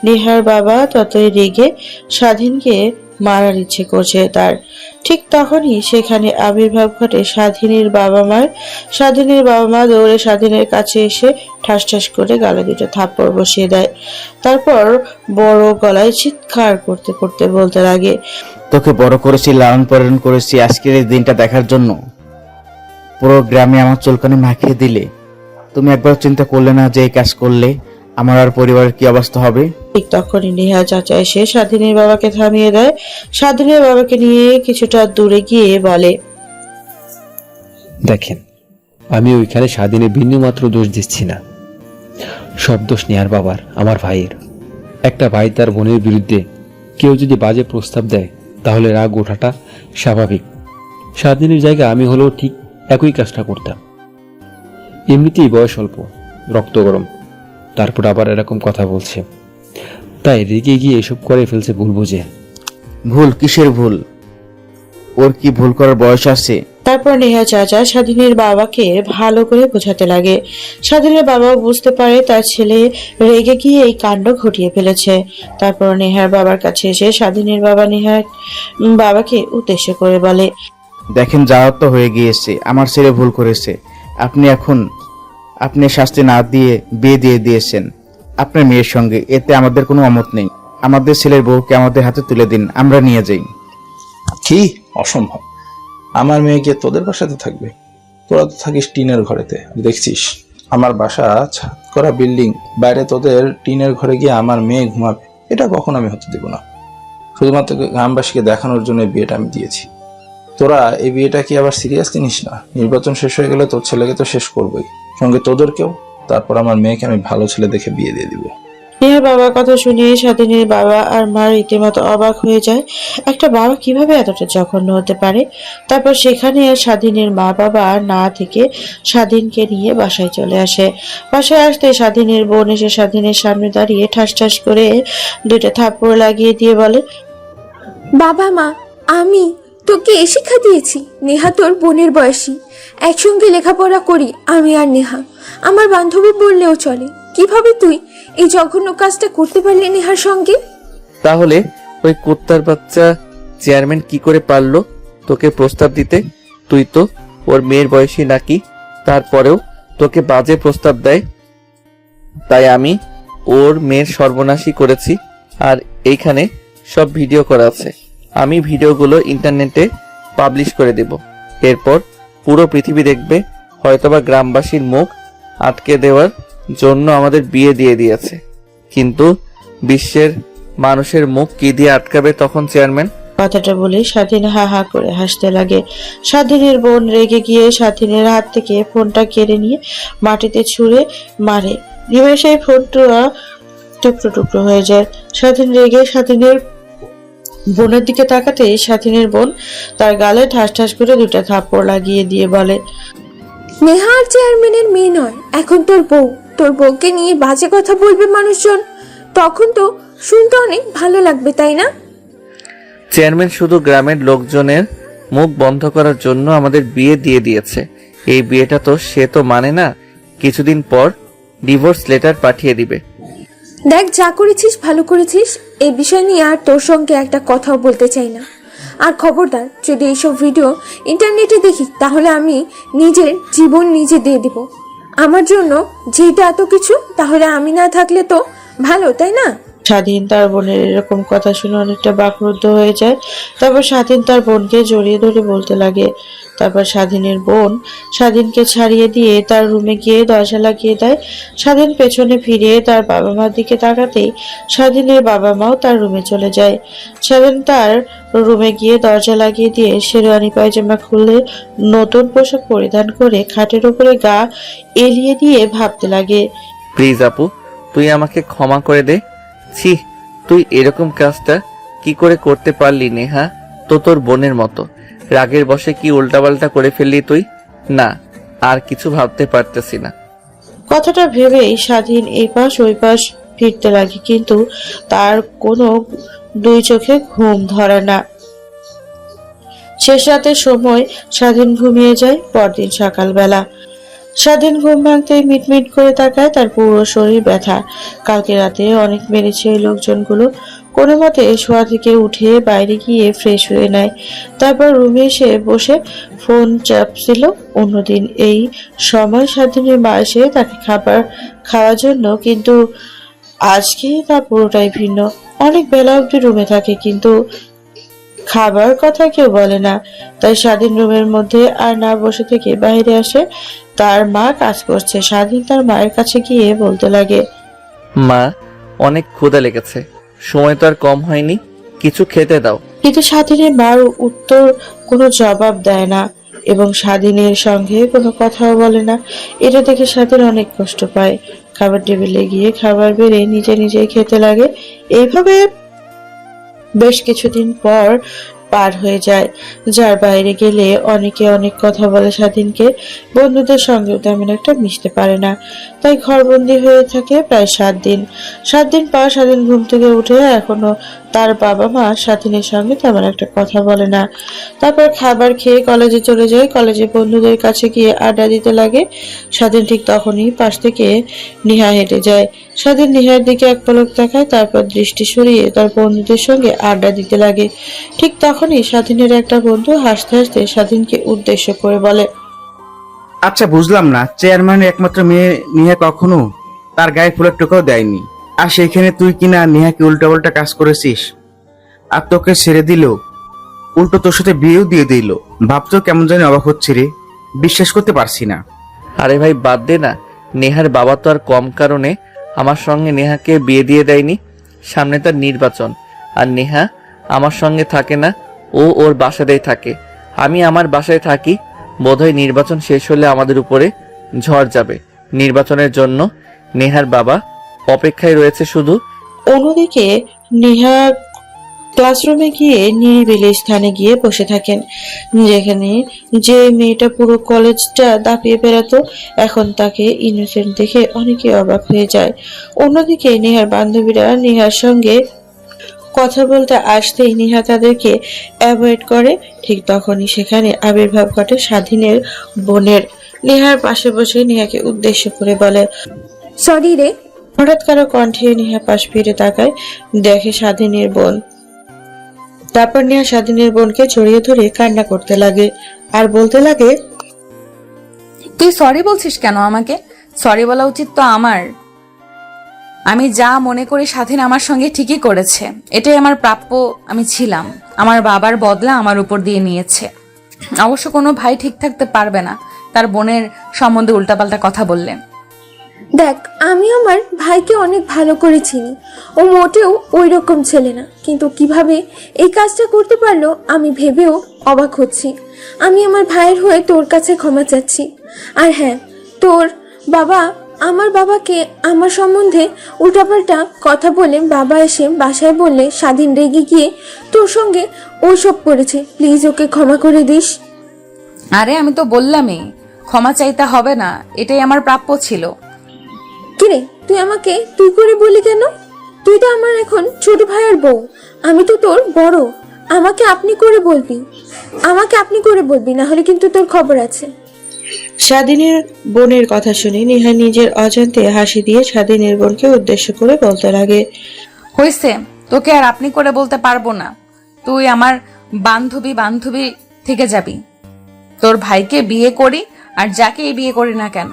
নেহার বাবা ততই রেগে স্বাধীনকে মারার ইচ্ছে করছে তার। ঠিক তখনই সেখানে আবির্ভাব ঘটে স্বাধীনের বাবা মার। স্বাধীনের বাবা মা দৌড়ে স্বাধীনের কাছে এসে ঠাস ঠাস করে গালে দুটো থাপ্পড় বসিয়ে দেয়। তারপর বড় গলায় চিৎকার করতে করতে বলতে লাগে, তোকে বড় করেছি, লালন পালন করেছি আজকের এই দিনটা দেখার জন্য। পুরো গ্রামে আমার চুলকানি মাখিয়ে দিলে। তুমি একবার চিন্তা করলে না যে এই কাজ করলে আমার আর পরিবারের কি অবস্থা হবে? ঠিক তখনই নেহা চাচা এসে স্বাধীনের বাবাকে থামিয়ে দেয়। স্বাধীনের বাবাকে নিয়ে কিছুটা দূরে গিয়ে বলে, দেখেন, আমি ওইখানে স্বাধীনের বিন্দুমাত্র দোষ দিচ্ছি না। সব দোষ নেয়ার বাবার, আমার ভাইয়ের। একটা ভাই তার বোনের বিরুদ্ধে কেউ যদি বাজে প্রস্তাব দেয় তাহলে রাগ ওঠাটা স্বাভাবিক। স্বাধীনের জায়গায় আমি হলেও ঠিক একই কাজটা করতাম। এমনিতেই বয়স অল্প, রক্ত গরম, তারপর আবার এরকম কথা বলছে, তাই রেগে গিয়ে এসব করে ফেলছে ভুল বুঝে। ভুল কিসের ভুল? ওর কি ভুল করার বয়স আছে? তারপর নেহা চাচা স্বাধীনের বাবাকে ভালো করে বোঝাতে লাগে। স্বাধীনের বাবাও বুঝতে পারে তার ছেলে রেগে গিয়ে এই কাণ্ড ঘটিয়ে ফেলেছে। তারপর নেহার বাবার কাছে এসে স্বাধীনের বাবা নেহার বাবাকে উদ্দেশ্য করে বলে, দেখেন, যাওয়া তো হয়ে গিয়েছে, আমার ছেলে ভুল করেছে। আপনি শাস্তি না দিয়ে বিয়ে দিয়ে দিয়েছেন আপনার মেয়ের সঙ্গে, এতে আমাদের কোনো অমত নেই। আমাদের ছেলের বউকে আমাদের হাতে তুলে দিন, আমরা নিয়ে যাই। কি অসম্ভব! আমার মেয়ে গিয়ে তোদের বাসাতে থাকবে? তোরা তো থাকিস টিনের ঘরেতে, দেখছিস আমার বাসা ছাদ করা বিল্ডিং, বাইরে তোদের টিনের ঘরে গিয়ে আমার মেয়ে ঘুমাবে? এটা কখনো আমি হতে দেব না। শুধুমাত্র গ্রামবাসীকে দেখানোর জন্য এই বিয়েটা আমি দিয়েছি। তোরা এই বিয়েটা কি আবার সিরিয়াসলি নিস না? নির্বাচন শেষ হয়ে গেলে তোর ছেলেকে তো শেষ করবোই, সঙ্গে তোদেরকেও। তারপর আমার মেয়েকে আমি ভালো ছেলে দেখে বিয়ে দিয়ে দিব। নেহার বাবার কথা শুনে স্বাধীনের বাবা আর মা রীতিমতো অবাক হয়ে যায়। একটা বাবা কিভাবে এতটা জঘন্য হতে পারে? তারপর সেখানে স্বাধীনের মা বাবা না থেকে স্বাধীনকে নিয়ে বাসায় চলে আসে। বাসায় আসতে স্বাধীনের বোন এসে স্বাধীনের সামনে দাঁড়িয়ে ঠাস ঠাস করে দুইটা থাপ্পড় লাগিয়ে দিয়ে বলে, বাবা মা, আমি তোকে এ শিক্ষা দিয়েছি? নেহা তোর বোনের বয়সী, একসঙ্গে লেখাপড়া করি আমি আর নেহা, আমার বান্ধবী বললেও চলে। কিভাবে তুই এই জঘন্য কাজটা করতে পারলি নেহার সঙ্গে? তাহলে ওই কুত্তার বাচ্চা চেয়ারম্যান কি করে পারলো তোকে প্রস্তাব দিতে? তুই তো ওর মেয়ের বয়সী নাকি, তারপরেও তোকে বাজে প্রস্তাব দেয়। তাই আমি ওর মেয়ের সর্বনাশী করেছি। আর এইখানে সব ভিডিও করা আছে, আমি ভিডিওগুলো ইন্টারনেটে পাবলিশ করে দেব। এরপর পুরো পৃথিবী দেখবে। হয়তোবা গ্রামবাসীর মুখ আটকে দেওয়ার জন্য আমাদের বিয়ে দিয়ে দিয়েছে, কিন্তু বিশ্বের মানুষের মুখ কি দিয়ে আটকাবে তখন চেয়ারম্যান? কথাটা বলে স্বাধীন হা হা করে হাসতে লাগে। স্বাধীনের বোন রেগে গিয়ে স্বাধীনের হাত থেকে ফোনটা কেড়ে নিয়ে মাটিতে ছুঁড়ে মারে। নিমেষে ফোনটা টুকরো টুকরো হয়ে যায়। স্বাধীন রেগে স্বাধীনের বোনের দিকে তাকাতে স্বাধীনের বোন তার গালে ঠাস ঠাস করে দুটা থাপ্পড় লাগিয়ে দিয়ে বলে, নেহা আর চেয়ারম্যানের মেয়ে নয়, এখন তোর বউ। তোর বউকে নিয়ে বাজে কথা বলবে মানুষজন, তখন তো শুনতে অনেক ভালো লাগবে, তাই না? চেয়ারম্যান শুধু গ্রামের লোকজনের মুখ বন্ধ করার জন্য আমাদের বিয়ে দিয়ে দিয়েছে। এই বিয়েটা তো সে তো মানে না, কিছুদিন পর ডিভোর্স লেটার পাঠিয়ে দিবে। দেখ, যা করেছিস ভালো করেছিস, এই বিষয় নিয়ে আর তোর সঙ্গে একটা কথাও বলতে চাই না। আর খবরদার, যদি এইসব ভিডিও ইন্টারনেটে দেখি তাহলে আমি নিজের জীবন নিজে দিয়ে দিব। আমার জন্য যেটা এত কিছু, তাহলে আমি না থাকলে তো ভালো, তাই না? স্বাধীন তার বোনের এরকম কথা শুনে অনেকটা বাকরুদ্ধ হয়ে যায়। তারপর স্বাধীন তার বোনকে জড়িয়ে ধরে বলতে লাগে। তারপর স্বাধীনের বোন স্বাধীনকে ছাড়িয়ে দিয়ে তার রুমে গিয়ে দরজা লাগিয়ে দেয়। স্বাধীন পেছনে ফিরে তার বাবা মার দিকে তাকাতেই স্বাধীনের বাবা মাও তার রুমে চলে যায়। স্বাধীন তার রুমে গিয়ে দরজা লাগিয়ে দিয়ে শেরওয়ানি পায়জামা খুলে নতুন পোশাক পরিধান করে খাটের উপরে গা এলিয়ে দিয়ে ভাবতে লাগে, প্লিজ আপু, তুই আমাকে ক্ষমা করে দে। ছি, তুই এরকম কাজটা কি করে করতে পারলি নেহা? তো তোর বোনের মতো রাগের বশে কি উল্টাপাল্টা করে ফেললি তুই? না, আর কিছু ভাবতে পারতেছি না। কথাটা ভেবেই স্বাধীন এই পাশ ওই পাশ ফিরতে লাগে, কিন্তু তার কোনো দুই চোখে ঘুম ধরে না। শেষ রাতের সময় স্বাধীন ঘুমিয়ে যায়। পরদিন সকালবেলা স্বাধীন ঘুম ভাঙতেই মিটমিট করে তাকায়, তার পুরো শরীর ব্যথা। কালকে রাতে অনেক মেরেছে ওই লোকজনগুলো। কোনো মতে শোয়া থেকে উঠে বাইরে গিয়ে ফ্রেশ হয়ে নেয়, তারপর রুমে এসে বসে ফোন চাপছিল। অন্যদিন এই সময় স্বাধীনের মা এসে তাকে খাবার খাওয়ার জন্য, কিন্তু আজকে তা পুরোটাই ভিন্ন। অনেক বেলা অবধি রুমে থাকে, কিন্তু খাবার কথা কেউ বলে না। তাই স্বাধীন রুমের মধ্যে আর না বসে থেকে বাইরে আসে। তার মা কাজ করছে। স্বাধীন তার মায়ের কাছে গিয়ে বলতে লাগে, মা, অনেক ক্ষুধা লেগেছে, সময় তো আর কম হয়নি, কিছু খেতে দাও। কিন্তু স্বাধীনের মার উত্তর কোনো জবাব দেয় না এবং স্বাধীনের সঙ্গে কোনো কথাও বলে না। এটা দেখে স্বাধীন অনেক কষ্ট পায়। খাবার টেবিলে গিয়ে খাবার বেড়ে নিজে নিজে খেতে লাগে। এইভাবে বেশ কিছুদিন পর পার হয়ে যায়, যার বাইরে গেলে অনেকে অনেক কথা বলে স্বাধীনকে। বন্ধুদের সঙ্গেও তেমন একটা মিশতে পারে না, তাই ঘরবন্দি হয়ে থাকে প্রায় 7 দিন। 7 দিন পর স্বাধীন ঘুম থেকে উঠে এখনো তার বাবা মা স্বাধীনের সঙ্গে তেমন একটা কথা বলে না। তারপর খাবার খেয়ে কলেজে চলে যায়। কলেজে বন্ধুদের কাছে গিয়ে আড্ডা দিতে লাগে। স্বাধীন ঠিক তখনই পাশ থেকে নিহা হেঁটে যায়। স্বাধীন নিহার দিকে এক পলক তাকায়, তারপর দৃষ্টি সরিয়ে তার বন্ধুদের সঙ্গে আড্ডা দিতে লাগে। ঠিক তখনই স্বাধীনের একটা বন্ধু হাসতে হাসতে স্বাধীনকে উদ্দেশ্য করে বলে, আচ্ছা, বুঝলাম না, চেয়ারম্যানের একমাত্র মেয়ে নেহা কখনো তার গায়ে ফুলের টোকাও দেয়নি, আর সেইখানে তুই কিনা নেহাকে উল্টাপাল্টা কাজ করেছিস, আর তোকে ছেড়ে দিল, উল্টো তোর সাথে বিয়েও দিয়ে দিল। ভাবতেও কেমন জানি অবাক হচ্ছে রে, বিশ্বাস করতে পারছি না। আরে ভাই বাদ দে না, নেহার বাবা তো আর কম কারণে আমার সঙ্গে নেহাকে বিয়ে দিয়ে দেয়নি। সামনে তার নির্বাচন, আর নেহা আমার সঙ্গে থাকে না, ও ওর বাসাতেই থাকে, আমি আমার বাসায় থাকি। বোধহয় নির্বাচন শেষ হলে আমাদের উপরে ঝড় যাবে। নির্বাচনের জন্য নেহার বাবা অপেক্ষায় রয়েছে শুধু। অন্যদিকে নিহা ক্লাসরুমে গিয়ে নিরিবিলি স্থানে গিয়ে বসে থাকেন, যেখানে যে মেয়েটা পুরো কলেজটা দাপিয়ে বেড়াতো, এখন তাকে ইনোসেন্ট দেখে অনেকে অবাক হয়ে যায়। অন্যদিকে নিহার বান্ধবীরা নিহার সঙ্গে কথা বলতে আসতেই নিহা তাদেরকে অ্যাভয়েড করে। ঠিক তখনই সেখানে আবির্ভাব ঘটে স্বাধীনের বোনের। নিহার পাশে বসে নিহাকে উদ্দেশ্য করে বলে, সরি রে। হঠাৎ কারো কণ্ঠে নিহা পাশ ফিরে তাকায়, দেখে স্বাধীনের বোন। তারপর নিহা স্বাধীনের বোনকে জড়িয়ে ধরে কান্না করতে লাগে আর বলতে লাগে, তুই সরি বলছিস কেন আমাকে? সরি বলা উচিত তো আমার। আমি যা মনে করি স্বাধীন আমার সঙ্গে ঠিকই করেছে, এটাই আমার প্রাপ্য। আমি ছিলাম, আমার বাবার বদলা আমার উপর দিয়ে নিয়েছে। অবশ্য কোনো ভাই ঠিক থাকতে পারবে না তার বোনের সম্বন্ধে উল্টাপাল্টা কথা বললে। দেখ, আমি আমার ভাইকে অনেক ভালো করে চিনি। ও মোটেও ওই রকম ছেলে না, কিন্তু কিভাবে এই কাজটা করতে পারলো আমি ভেবেও অবাক হচ্ছি। আমি আমার ভাইয়ের হয়ে তোর কাছে ক্ষমা চাচ্ছি। আর হ্যাঁ, তোর বাবা আমার বাবাকে আমার সম্বন্ধে উল্টাপাল্টা কথা বলে বাবা এসে বাসায় বললে স্বাধীন রেগে গিয়ে তোর সঙ্গে ওইসব করেছে। প্লিজ ওকে ক্ষমা করে দিস। আরে আমি তো বললামই ক্ষমা চাইতে হবে না, এটাই আমার প্রাপ্য ছিল। কিরে, তুই আমাকে তুই করে বলি কেন? তুই তো আমার এখন ছোট ভাইয়ের বউ, আমি তো তোর বড়। আমাকে আপনি করে বলবি, আমাকে আপনি করে বলবি, না হলে কিন্তু তোর খবর আছে। স্বাধীনের বোনের কথা শুনে নিহা নিজের অজান্তে হাসি দিয়ে স্বাধীনের বোনকে উদ্দেশ্য করে বলতে লাগে, হয়েছে, তোকে আর আপনি করে বলতে পারবো না। তুই আমার বান্ধবী থেকে যাবি। তোর ভাইকে বিয়ে করি আর যাকেই বিয়ে করি না কেন,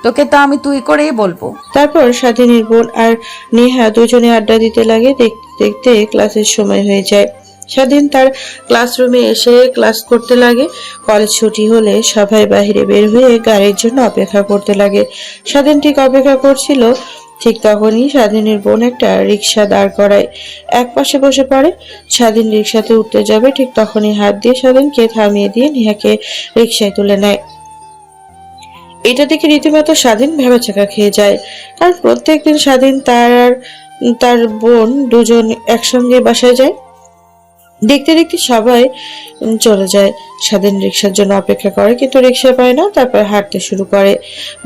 তোকে তো আমি তুই করেই বলবো। তারপর স্বাধীনের বোন আর নেহা দুজনে আড্ডা দিতে লাগে। দেখতে দেখতে ক্লাসের সময় হয়ে যায়। স্বাধীন তার ক্লাসরুমে এসে ক্লাস করতে লাগে। কলেজ ছুটি হলে সবাই বাইরে বের হয়ে গাড়ির জন্য অপেক্ষা করতে লাগে। স্বাধীন ঠিক অপেক্ষা করছিল, ঠিক তখনই স্বাধীনের বোন একটা রিক্সা দাঁড় করায়, এক পাশে বসে পড়ে। স্বাধীন রিক্সাতে উঠতে যাবে, ঠিক তখনই হাত দিয়ে স্বাধীনকে থামিয়ে দিয়ে নেহাকে রিক্সায় তুলে নেয়। এটা দেখে রীতিমতো স্বাধীন ভেবাচাকা খেয়ে যায়, কারণ প্রত্যেকদিন স্বাধীন তার বোন দুজন একসঙ্গে বাসায় যায়। দেখতে দেখতে সবাই চলে যায়। স্বাধীন রিক্সার জন্য অপেক্ষা করে, কিন্তু রিক্সা পায় না। তারপর হাঁটতে শুরু করে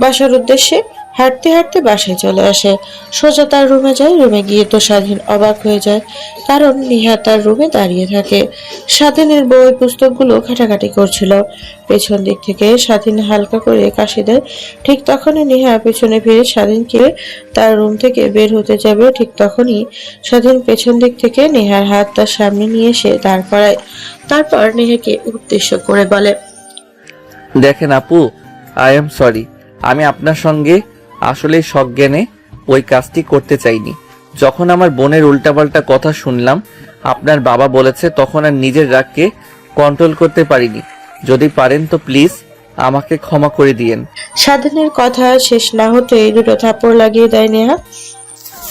বাসার উদ্দেশ্যে। হাঁটতে হাঁটতে বাসায় চলে আসে। সোজা তার রুমে যায়। রুমে গিয়ে তো স্বাধীন অবাক হয়ে যায়, কারণ নিহা তার রুমে দাঁড়িয়ে থাকে। স্বাধীনের বই পুস্তকগুলো ঘাটাঘাটি করছিল। পেছন দিক থেকে স্বাধীন হালকা করে কাশি দেয়। ঠিক তখনই নিহা পেছনে ফিরে স্বাধীনকে তার রুম থেকে বের হতে যাবে। ঠিক তখনই স্বাধীন পেছন দিক থেকে নেহার হাত তার সামনে নিয়ে এসে দাঁড় করায়। তারপর নেহাকে উদ্দেশ্য করে বলে, দেখেন আপু, আই এম সরি। আমি আপনার সঙ্গে আসলে সজ্ঞানে ওই কাজটি করতে চাইনি। যখন আমার বোনের উল্টাপাল্টা কথা শুনলাম আপনার বাবা বলেছে, তখন আর নিজের রাগকে কন্ট্রোল করতে পারিনি। যদি পারেন তো প্লিজ আমাকে ক্ষমা করে দিয়েন। স্বাধীনের কথা শেষ না হতেই দুটো থাপ্পড় লাগিয়ে দেয় নেহা।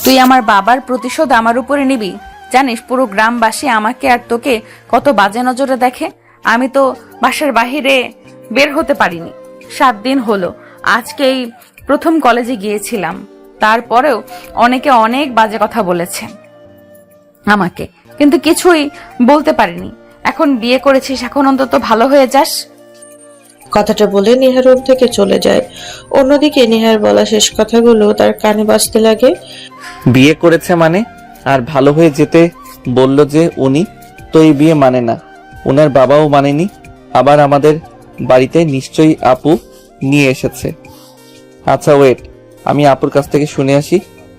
তুই আমার বাবার প্রতিশোধ আমার উপরে নিবি? জানিস পুরো গ্রামবাসী আমাকে আর তোকে কত বাজে নজরে দেখে। আমি তো বাসার বাহিরে বের হতে পারিনি। 7 দিন হলো, আজকেই প্রথম কলেজে গিয়েছিলাম। তারপরেও অনেকে অনেক বাজে কথা বলেছে আমাকে, কিন্তু কিছুই বলতে পারিনি। এখন বিয়ে করেছিস, এখন অন্তত ভালো হয়ে যাস। কথাটা বলে নেহা রুম থেকে চলে যায়। অন্যদিকে নেহার বলা শেষ কথাগুলো তার কানে বাজতে লাগে। বিয়ে করেছে মানে? আর ভালো হয়ে যেতে বলল যে উনি তো এই বিয়ে মানে না, ওনার বাবাও মানেনি। আবার আমাদের বাড়িতে নিশ্চয়ই আপু নিয়ে এসেছে। আচ্ছা ওয়েট, আমি আপুর কাছ থেকে শুনে আসি।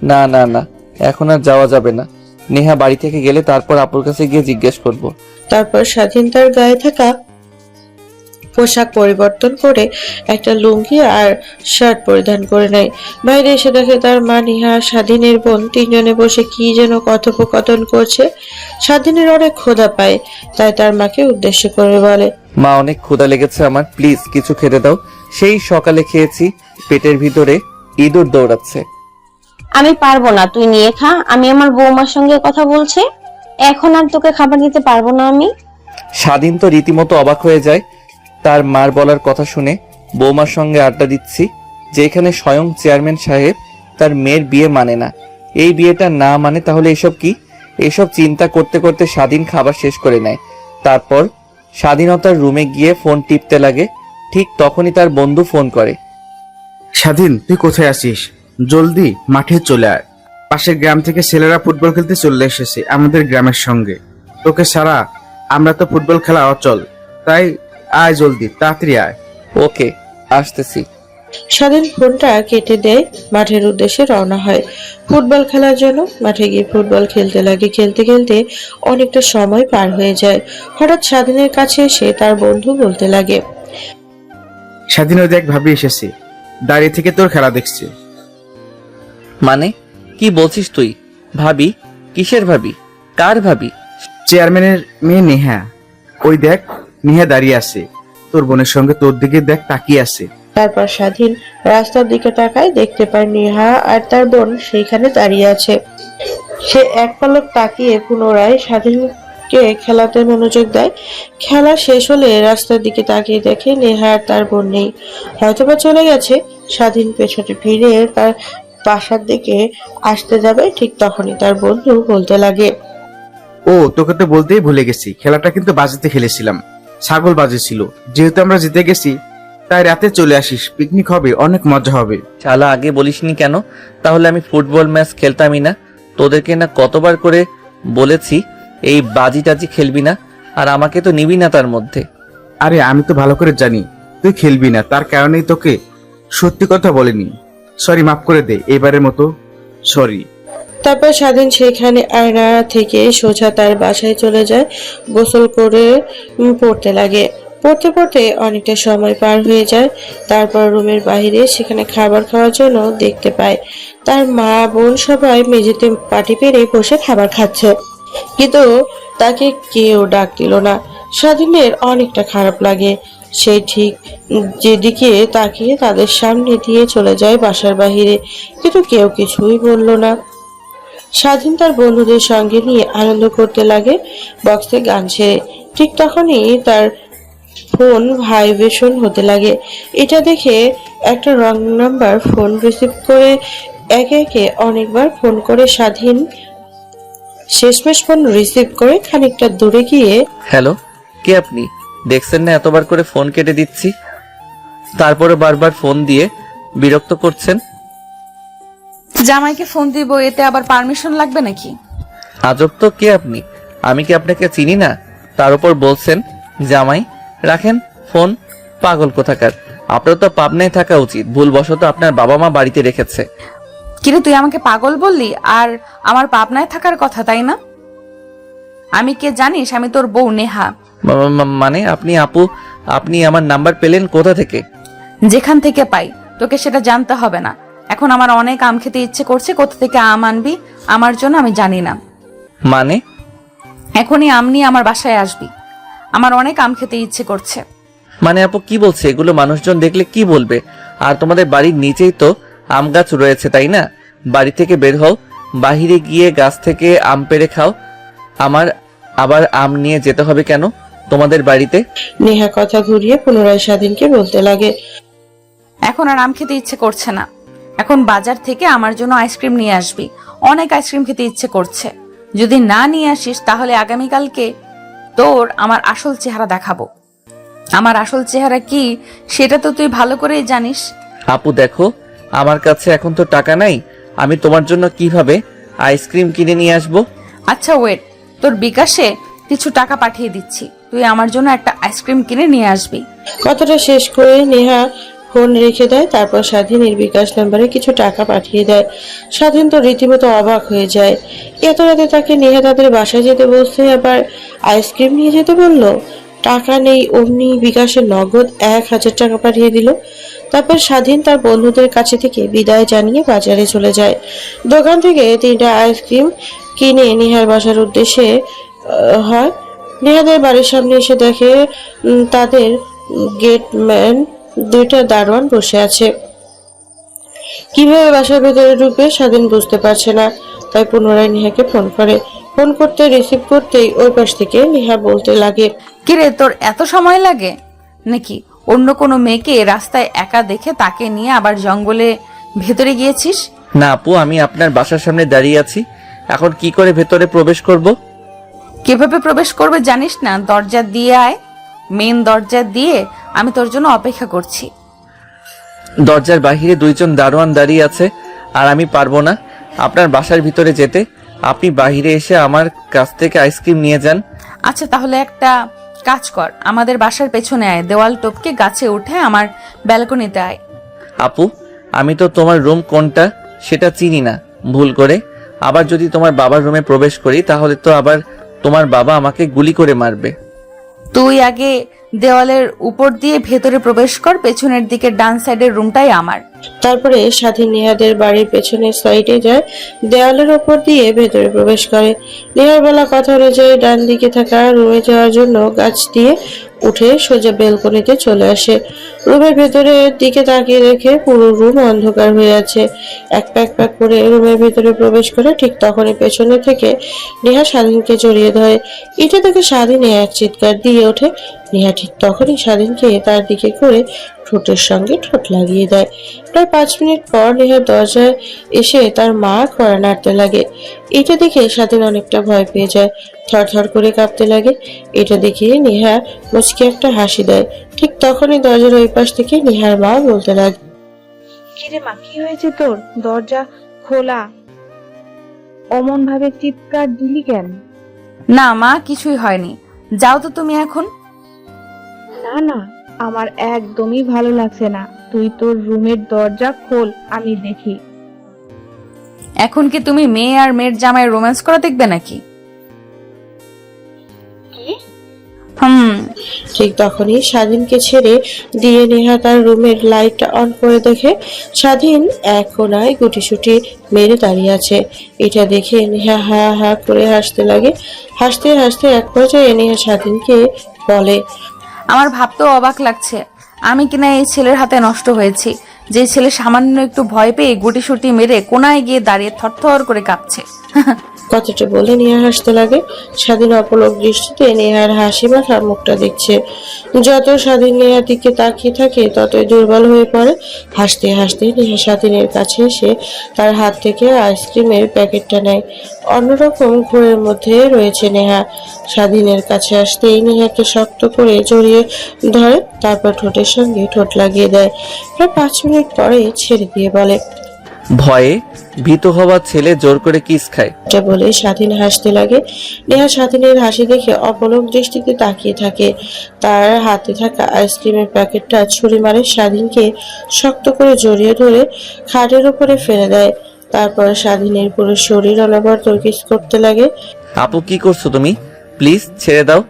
না না না, এখন আর যাওয়া যাবে না। নেহা বাড়ি থেকে গেলে তারপর আপুর কাছে গিয়ে জিজ্ঞেস করব। তারপর স্বাধীন তার গায়ে থাকা পোশাক পরিবর্তন করে একটা লুঙ্গি আর শার্ট পরিধান করে নেয়। বাইরে এসে দেখে তার মা, নিহা, স্বাধীনের বোন তিনজনে বসে কি যেন কথোপকথন করছে। স্বাধীনের অনেক ক্ষুধা পায়, তাই তার মাকে উদ্দেশ্য করে বলে, মা অনেক ক্ষুধা লেগেছে আমার, প্লিজ কিছু খেতে দাও। সেই সকালে খেয়েছি, পেটের ভিতরে ইঁদুর দৌড়াচ্ছে। আমি পারবো না, তুই নিয়ে খা। আমি আমার বৌমার সঙ্গে কথা বলছি, এখন আর তোকে খাবার দিতে পারবো না আমি। স্বাধীন তো রীতিমতো অবাক হয়ে যায় তার মার বলার কথা শুনে। বৌমার সঙ্গে আড্ডা দিচ্ছি, যেখানে স্বয়ং চেয়ারম্যান সাহেব তার মেয়ের বিয়ে মানে না। এই বিয়েটা না মানে তাহলে এসব কি? এসব চিন্তা করতে করতে স্বাধীন খাবার শেষ করে নেয়। তারপর স্বাধীনতার রুমে গিয়ে ফোন টিপতে লাগে। ঠিক তখনই তার বন্ধু ফোন করে। স্বাধীন, তুই কোথায় আছিস? জলদি মাঠে চলে আয়। পাশের গ্রাম থেকে ছেলেরা ফুটবল খেলতে চলে এসেছে আমাদের গ্রামের সঙ্গে। তোকে ছাড়া আমরা তো ফুটবল খেলা অচল, তাই আয় জলদি, তাড়াতাড়ি আয়। ওকে, আসতেছি। স্বাধীন ফোনটা কেটে দেয়, মাঠের উদ্দেশ্যে রওনা হয় ফুটবল খেলার জন্য। মাঠে গিয়ে ফুটবল খেলতে লাগে। খেলতে খেলতে অনেকটা সময় পার হয়ে যায়। হঠাৎ স্বাধীনের কাছে এসে তার বন্ধু বলতে লাগে, স্বাধীন, ওই দেখ ভাবি এসেছে, দাঁড়িয়ে থেকে তোর খেলা দেখছে। মানে কি বলছিস তুই? ভাবি? কিসের ভাবি? কার ভাবি? চেয়ারম্যানের মেয়ে নেহা। ওই দেখ, নেহা দাঁড়িয়ে আছে, তোর বোনের সঙ্গে তোর দিকে দেখ তাকিয়ে আছে। তারপর স্বাধীন রাস্তার দিকে তাকায়, দেখতে পায় নেহা আর তার বোন সেইখানে দাঁড়িয়ে আছে। সে এক পলক তাকিয়ে পুনরায় স্বাধীনকে খেলাতে মনোযোগ দেয়। খেলা শেষ হলে রাস্তার দিকে তাকিয়ে দেখে নেহা আর তার বোন নেই, হয়তোবা চলে গেছে। স্বাধীন পেছনে ফিরে তার বাসার দিকে আসতে যাবে, ঠিক তখনই তার বন্ধু বলতে লাগে, ও, তোকে তো বলতেই ভুলে গেছি, খেলাটা কিন্তু বাজিতে খেলেছিলাম, ছাগল বাজি ছিল। যেহেতু আমরা জিতে গেছি, তাই রাতে চলে আসিস, পিকনিক হবে, অনেক মজা হবে। শালা আগে বলিসনি কেন? তাহলে আমি ফুটবল ম্যাচ খেলতামই না। তোদেরকে না কতবার করে বলেছি এই বাজি টাজি খেলবি না, আর আমাকে তো নিবি না তার মধ্যে। আরে আমি তো ভালো করে জানি তুই খেলবি না, তার কারণেই তোকে সত্যি কথা বলিনি। সরি, মাফ করে দে, এবারের মতো সরি। তারপর স্বাধীন সেখানে আয়না থেকে সোজা তার বাসায় চলে যায়। গোসল করে পড়তে লাগে। পড়তে পড়তে অনেকটা সময় পার হয়ে যায়। তারপর রুমের বাইরে সেখানে খাবার খাওয়ার জন্য দেখতে পায় তার মা, বোন সবাই মেঝেতে পাটি পেরে বসে খাবার খাচ্ছে, কিন্তু তাকে কেউ ডাক দিল না। স্বাধীনের অনেকটা খারাপ লাগে। সে ঠিক যেদিকে তাকিয়ে তাদের সামনে দিয়ে চলে যায় বাসার বাহিরে, কিন্তু কেউ কিছুই বলল না। স্বাধীন তার বন্ধুদের সঙ্গে নিয়ে আনন্দ করতে লাগে বক্সে গান ছেড়ে। ঠিক তখনই তার ফোন ভাইব্রেশন হতে লাগে। এটা দেখে একটা রং নাম্বার ফোন রিসিভ করে একে একে অনেকবার ফোন করে স্বাধীন শেষমেশ ফোন রিসিভ করে খানিকটা দূরে গিয়ে, হ্যালো, কে আপনি? দেখছেন না এতবার করে ফোন কেটে দিচ্ছি, তারপরে বারবার ফোন দিয়ে বিরক্ত করছেন। জামাইকে ফোন দিব, এতে আবার পারমিশন লাগবে নাকি? আজব তো, কে আপনি? আমি কি আপনাকে চিনি না? তার উপর বলছেন জামাই? রাখেন ফোন, পাগল কোথাকার। আপনার তো পাবনায় থাকা উচিত, ভুলবশত আপনার বাবা মা বাড়িতে রেখেছে। কিরে, তুই আমাকে পাগল বললি? আর আমার পাবনায় থাকার কথা, তাই না? আমি কে জানিস? আমি তোর বউ নেহা। মানে আপনি আপু, আপনি আমার নাম্বার পেলেন কোথা থেকে? যেখান থেকে পাই, তোকে সেটা জানতে হবে না। এখন আমার অনেক আম খেতে ইচ্ছে করছে, কোথা থেকে আম আনবি আমার জন্য আমি জানি না। মানে? এখনই আম নিয়ে আমার বাসায় আসবি, আমার অনেক আম খেতে ইচ্ছে করছে। মানে আপু কি বলছে এগুলো? মানুষজন দেখলে কি বলবে? আর তোমাদের বাড়ির নিচেই তো আম গাছ রয়েছে, তাই না? বাড়ি থেকে বের হও, বাহিরে গিয়ে গাছ থেকে আম পেড়ে খাও। আমার আবার আম নিয়ে যেতে হবে কেন তোমাদের বাড়িতে? নেহা কথা ঘুরিয়ে পুনরায় স্বাধীনকে বলতে লাগে। এখন আর আম খেতে ইচ্ছে করছে না, এখন বাজার থেকে আমার জন্য আইসক্রিম নিয়ে আসবি। অনেক আইসক্রিম খেতে ইচ্ছে করছে। যদি না নিয়ে আসিস তাহলে আগামীকালকে তোর আমার আসল চেহারা দেখাবো। আমার আসল চেহারা কি সেটা তো তুই ভালো করেই জানিস। আপু দেখো, আমার কাছে এখন তো টাকা নাই, আমি তোমার জন্য কিভাবে আইসক্রিম কিনে নিয়ে আসবো? আচ্ছা ওয়েট, তোর বিকাশে কিছু টাকা পাঠিয়ে দিচ্ছি, তুই আমার জন্য একটা আইসক্রিম কিনে নিয়ে আসবি। কথাটা শেষ করে নেহা ফোন রেখে দেয়। তারপর স্বাধীনের বিকাশ নাম্বারে কিছু টাকা পাঠিয়ে দেয়। স্বাধীন তো রীতিমতো অবাক হয়ে যায়। এত রাতে তাকে নেহা তাদের বাসায় যেতে বলছে, আবার আইসক্রিম নিয়ে যেতে বললো। টাকা নেই, অমনি বিকাশের নগদ 1000 টাকা পাঠিয়ে দিল। তারপর স্বাধীন তার বন্ধুদের কাছে থেকে বিদায় জানিয়ে বাজারে চলে যায়। দোকান থেকে 3টা আইসক্রিম কিনে নেহার বাসার উদ্দেশ্যে হয়। নেহাদের বাড়ির সামনে এসে দেখে তাদের গেটম্যান 2টা দারোয়ান বসে আছে। কিভাবে বাসার ভেতরে ঢুকবে স্বাধীন বুঝতে পারছে না, তাই পুনরায় নেহাকে ফোন করে। ফোন করতে রিসিভ করতেই ওই পাশ থেকে নেহা বলতে লাগে, কিরে, তোর এত সময় লাগে নাকি? অন্য কোনো মেয়েকে রাস্তায় একা দেখে তাকে নিয়ে আবার জঙ্গলে ভেতরে গিয়েছিস? না আপু, আমি আপনার বাসার সামনে দাঁড়িয়ে আছি, এখন কি করে ভেতরে প্রবেশ করব? কিভাবে প্রবেশ করবে জানিস না? দরজা দিয়ে আয়, মেন দরজা দিয়ে। আমি তোর জন্য অপেক্ষা করছি। দরজার বাহিরে 2জন দারোয়ান দাঁড়িয়ে আছে, আর আমি পারবো না আপনার বাসার ভিতরে যেতে। আপনি বাহিরে এসে আমার কাছ থেকে আইসক্রিম নিয়ে যান। আচ্ছা তাহলে একটা কাজ কর, আমাদের বাসার পেছনে আয়, দেওয়াল টপকে গাছে উঠে আমার ব্যালকনিতে আয়। আপু, আমি তো তোমার রুম কোনটা সেটা চিনি না, ভুল করে আবার যদি তোমার বাবার রুমে প্রবেশ করি তাহলে তো আবার তোমার বাবা আমাকে গুলি করে মারবে। তুই আগে দেওয়ালের উপর দিয়ে ভেতরে প্রবেশ কর, পেছনের দিকে ডান সাইডের রুমটাই আমার। তারপরে স্বাধীন নেহাদের বাড়ির পেছনের সাইডে যায়, দেওয়ালের ওপর দিয়ে ভেতরে প্রবেশ করে। নেহার বলা কথা অনুযায়ী ডান দিকে থাকা রুমে যাওয়ার জন্য গাছ দিয়ে উঠে সোজা বেলকনিতে চলে আসে। রুমের ভেতরের দিকে তাকিয়ে দেখে পুরো রুম অন্ধকার হয়ে আছে। এক প্যাক করে রুমের ভেতরে প্রবেশ করে ঠিক তখনই পেছনে থেকে নেহা স্বাধীনকে জড়িয়ে ধরে। এটা দেখে স্বাধীনে এক চিৎকার দিয়ে ওঠে। নেহা ঠিক তখনই স্বাধীনকে তার দিকে করে ঠোঁটের সঙ্গে ঠোঁট লাগিয়ে দেয়। প্রায় 5 মিনিট পর নেহা দরজায় এসে তার মা কড়া নাড়তে লাগে। এটা দেখে স্বাধীন অনেকটা ভয় পেয়ে যায়, থরথর করে কাঁপতে লাগে। এটা দেখে নেহা মুচকি একটা হাসি দেয়। ঠিক তখনই দরজার ওই পাশ থেকে নেহার মা বলতে লাগে, কিরে মা, কি হয়েছে তোর? দরজা খোলা, অমন ভাবে চিৎকার দিলি কেন? না মা, কিছুই হয়নি, যাও তো তুমি এখন। না না, আমার একদমই ভালো লাগছে না। তুই তোর রুমের দরজা খোল, আমি দেখি। এখন কি তুমি মেয়ে আর মেয়ের জামাই রোম্যান্স করা দেখবে নাকি? ঠিক তখনই স্বাধীনকে ছেড়ে দিয়ে নেহা তার রুমের লাইট অন করে দেখে স্বাধীন এক কোনায় গুটিসুটি মেরে দাঁড়িয়ে আছে। এটা দেখে নেহা হা হা করে হাসতে লাগে। হাসতে হাসতে এক পর্যায়ে নেহা স্বাধীনকে বলে, আমার ভাবতেও অবাক লাগছে, আমি কিনা এই ছেলের হাতে নষ্ট হয়েছি, যে ছেলে সামান্য একটু ভয় পেয়ে গুটিসুটি মেরে কোনায় গিয়ে দাঁড়িয়ে থরথর করে কাঁপছে। কথাটা বলে নেহা হাসতে লাগে। স্বাধীন অপলক দৃষ্টিতে নেহার হাসি মাখা মুখটা দেখছে। যত স্বাধীন নেহার দিকে তাকিয়ে থাকে ততই দুর্বল হয়ে পড়ে। হাসতে হাসতে নেহা স্বাধীনের কাছে এসে তার হাত থেকে আইসক্রিমের প্যাকেটটা নেয়। অন্যরকম ঘোরের মধ্যে রয়েছে নেহা। স্বাধীনের কাছে আসতেই নেহাকে শক্ত করে জড়িয়ে ধরে, তারপর ঠোঁটের সঙ্গে ঠোঁট লাগিয়ে দেয়। প্রায় 5 মিনিট পরে ছেড়ে দিয়ে বলে, ভয়ে ভীত হওয়া ছেলে জোর করে কিস খায়। এটা বলে স্বাধীন হাসতে লাগে। নেহা স্বাধীনের হাসি দেখে অপলক দৃষ্টিতে তাকিয়ে থাকে। তার হাতে থাকা আইসক্রিমের প্যাকেটটা ছুরি মারে স্বাধীনকে শক্ত করে জড়িয়ে ধরে খাটের উপরে ফেলে দেয়। তারপর স্বাধীনের পুরো শরীর অনবরত কিস করতে লাগে। আপু কি করছো তুমি? প্লিজ ছেড়ে দাও।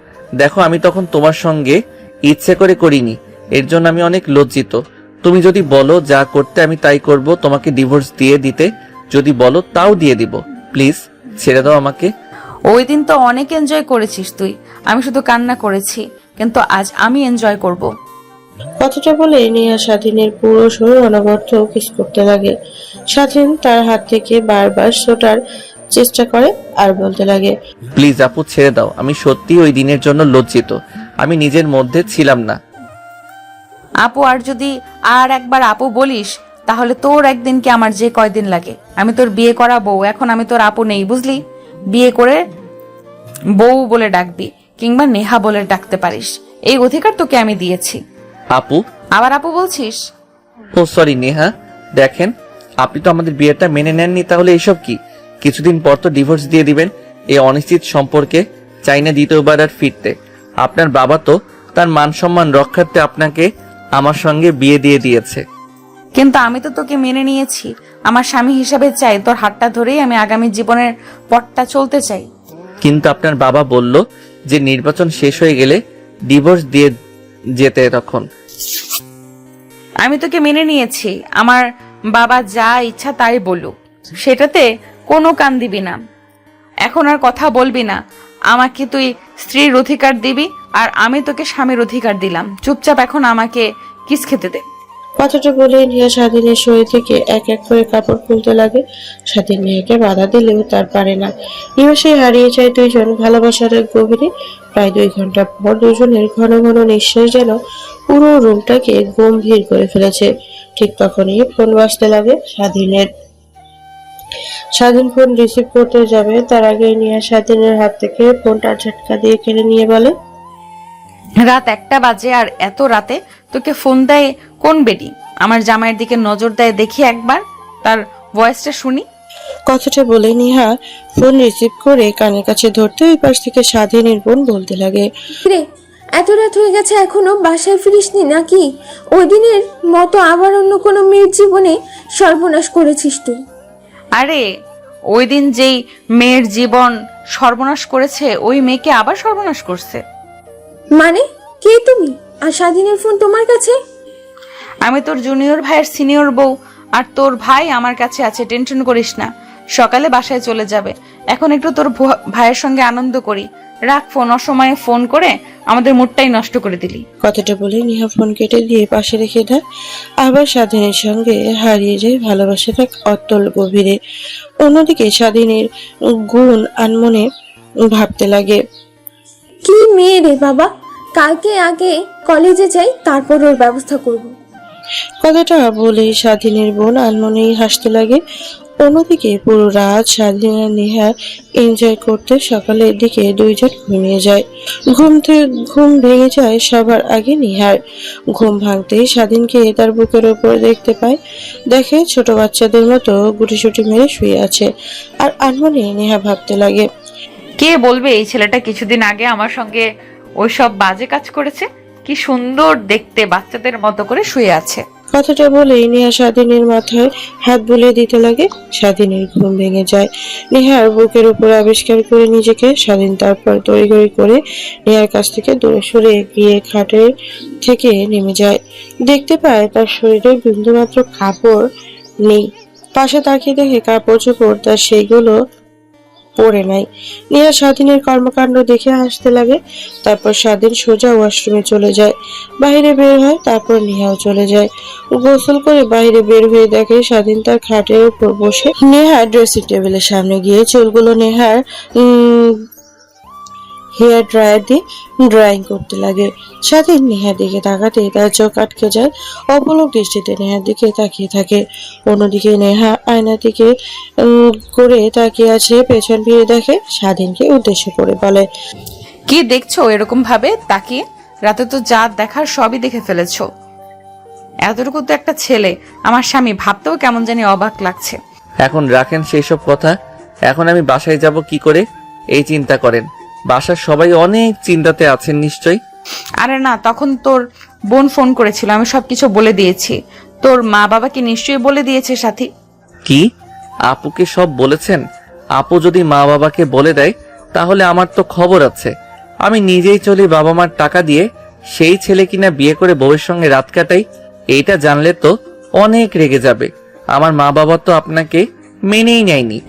দেখো আমি তখন তোমার সঙ্গে ইচ্ছে করে করিনি, এর জন্য আমি অনেক লজ্জিত। তুমি যদি বলো যা করতে আমি তাই করব, তোমাকে ডিভোর্স দিয়ে দিতে যদি বলো তাও দিয়ে দিব। প্লিজ ছেড়ে দাও আমাকে। ওই দিন তো অনেক এনজয় করেছিস তুই, আমি শুধু কান্না করেছি, কিন্তু আজ আমি এনজয় করব। কথাটা বলে নেহা স্বাধীনের পুরো শরীর অনবরত কিস করতে লাগে। স্বাধীন তার হাত থেকে বারবার ছোটার চেষ্টা করে আর বলতে লাগে, প্লিজ আপু ছেড়ে দাও, আমি সত্যি ওই দিনের জন্য লজ্জিত, আমি নিজের মধ্যে ছিলাম না। আপু আর যদি আর একবার আপু বলিস তাহলে তোর একদিন কি আমার যে কয়দিন লাগে। আমি তোর বিয়ে করা বউ, এখন আমি তোর আপু নেই, বুঝলি? বিয়ে করে বউ বলে ডাকবি কিংবা নেহা বলে ডাকতে পারিস, এই অধিকার তোকে আমি দিয়েছি। আপু? আবার আপু বলছিস? ও সরি নেহা, দেখেন আপনি তো আমাদের বিয়েটা মেনে নেননি, তাহলে এইসব কি? কিছুদিন পর তো ডিভোর্স দিয়ে দিবেন। এই অনিশ্চিত সম্পর্কে চাই না দ্বিতীয়বার আর ফিরতে। আপনার বাবা তো তার মান সম্মান রক্ষার্থে আপনাকে আমার সঙ্গে বিয়ে দিয়ে দিয়েছে। কিন্তু আমি তো তোকে মেনে নিয়েছি, আমার স্বামী হিসাবে চাই, তোর হাতটা ধরেই আমি আগামী জীবনের পথটা চলতে চাই। কিন্তু আপনার বাবা বলল যে নির্বাচন শেষ হয়ে গেলে ডিভোর্স দিয়ে যেতে। তখন আমি তোকে মেনে নিয়েছি, আমার বাবা যা ইচ্ছা তাই বলুক, সেটাতে কোনো কান দিবি না। এখন আর কথা বলবি না, আমাকে তুই স্ত্রীর অধিকার দিবি আর আমি তোকে স্বামীর অধিকার দিলাম। চুপচাপ এখন আমাকে কিস খেতে দে। কথাটা বলে নেহা স্বাধীনের শরীর থেকে এক এক করে কাপড় খুলতে লাগে। স্বাধীন নেহাকে বাধা দিলেও তার পারে না। নিমেষে হারিয়ে যায় দুইজন ভালোবাসার এক গভীরে। প্রায় 2 ঘন্টা পর দুজনের ঘন ঘন নিঃশ্বাস যেন পুরো রুমটাকে গম্ভীর করে ফেলেছে। ঠিক তখনই ফোন বাজতে লাগে স্বাধীনের। স্বাধীন ফোন রিসিভ করতে যাবে, তার আগে নেহা স্বাধীনের হাত থেকে ফোনটা ঝটকা দিয়ে কেড়ে নিয়ে বলে, রাত 1টা বাজে আর এত রাতে তোকে ফোন দেয় কোন বেডি? আমার জামাইয়ের দিকে নজর দেয় দেখি একবার, তার ভয়েসটা শুনি। কথাটা বলে নেহা ফোন রিসিভ করে কানের কাছে ধরতে ওই পাশ থেকে স্বাধীনের বোন বলতে লাগে, রে, এত রাত হয়ে গেছে এখনো বাসায় ফিরিসনি নাকি? ওই দিনের মতো আবার অন্য কোনো মেয়ের জীবনে সর্বনাশ করেছিস তুই। আরে ওই দিন যেই মেয়ের জীবন সর্বনাশ করেছে ওই মেয়েকে আবার সর্বনাশ করছে। মানে কে তুমি? আর স্বাধীনের ফোন তোমার কাছে? আমি তোর জুনিয়র ভাইয়ের সিনিয়র বউ, আর তোর ভাই আমার কাছে আছে, টেনশন করিস না। সকালে বাসায় চলে যাবে, এখন একটু তোর ভাইয়ের সঙ্গে আনন্দ করি। রাখ ফোন, অসময়ে ফোন করে আমাদের মুডটাই নষ্ট করে দিলি। কথাটা বলে নেহা ফোন কেটে দিয়ে পাশে রেখে দেয়। আবার স্বাধীনের সঙ্গে হারিয়ে যায় ভালোবাসাটা অতল গভীরে। অন্যদিকে স্বাধীনের গুণ আনমনে ভাবতে লাগে, কি মেয়ে রে বাবা, কালকে আগে কলেজে যাই, তারপর ওর ব্যবস্থা করব। কথাটা বলে স্বাধীনের বোন আনমনেই হাসতে লাগে। অন্যদিকে পুরো রাত স্বাধীন আর নেহা এনজয় করতে সকালের দিকে দুইজন ঘুমিয়ে যায়। ঘুম ভেঙে যায় সবার আগে নেহার। ঘুম ভাঙতেই স্বাধীনকে তার বুকের ওপর দেখতে পায়। দেখে ছোট বাচ্চাদের মতো গুটিসুটি মেরে শুয়ে আছে। আর আনমনে নেহা ভাবতে লাগে, কে বলবে এই ছেলেটা কিছুদিন আগে আমার সঙ্গে ওইসব বাজে কাজ করেছে? কি সুন্দর দেখতে, বাচ্চাদের মতো করে শুয়ে আছে। কথাটা বলেই নেহা স্বাধীনের মাথায় হাত বুলিয়ে দিতে লাগে। স্বাধীনের ঘুম ভেঙে যায়। নেহার বুকের উপর আবিষ্কার করে নিজেকে স্বাধীন তারপর তড়িঘড়ি করে নেহার কাছ থেকে দূরে সরে গিয়ে খাটের থেকে নেমে যায়। দেখতে পায় তার শরীরে বিন্দুমাত্র কাপড় নেই। পাশে তাকিয়ে দেখে কাপড় চোপড় তার সেইগুলো পড়ে নাই। নেহা স্বাধীনের কর্মকাণ্ড দেখে হাসতে লাগে। তারপর স্বাধীন সোজা ওয়াশরুমে চলে যায়, বাইরে বের হয়। তারপর নেহাও চলে যায়। গোসল করে বাইরে বের হয়ে দেখে স্বাধীন তার খাটের উপর বসে। নেহা ড্রেসিং টেবিলের সামনে গিয়ে চুলগুলো নেহার হেয়ার ড্রায়ার দিয়ে ড্রাইং করতে লাগে। স্বাধীন নেহার দিকে তাকাতে তার চোখ আটকে যায়। অপলক দৃষ্টিতে নেহার দিকে তাকিয়ে থাকে। অন্যদিকে নেহা আয়নার দিকে করে তাকিয়ে আছে, পেছন ফিরে দেখে স্বাধীনকে উদ্দেশ্য করে বলে, কি দেখছো এরকম ভাবে তাকিয়ে? রাতে তো যা দেখার সবই দেখে ফেলেছো, এতটুকু তো একটা ছেলে, আমার স্বামী, ভাবতেও কেমন জানি অবাক লাগছে। এখন রাখেন সেই সব কথা। এখন আমি বাসায় যাব কি করে এই চিন্তা করেন। বাসার সবাই অনেক চিন্তাতে আছেন নিশ্চয়ই। আরে না, তখন তোর বোন ফোন করেছিল, আমি সবকিছু বলে দিয়েছি। তোর মা বাবাকে নিশ্চয়ই বলে দিয়েছে সাথী। কি আপুকে সব বলেছেন? আপু যদি মা বাবাকে বলে দেয় তাহলে আমার তো খবর আছে। আমি নিজেই চলি বাবা মার টাকা দিয়ে, সেই ছেলে কিনা বিয়ে করে বউয়ের সঙ্গে রাত কাটাই। এইটা জানলে তো অনেক রেগে যাবে। আমার মা বাবা তো আপনাকে মেনেই নেয়নি।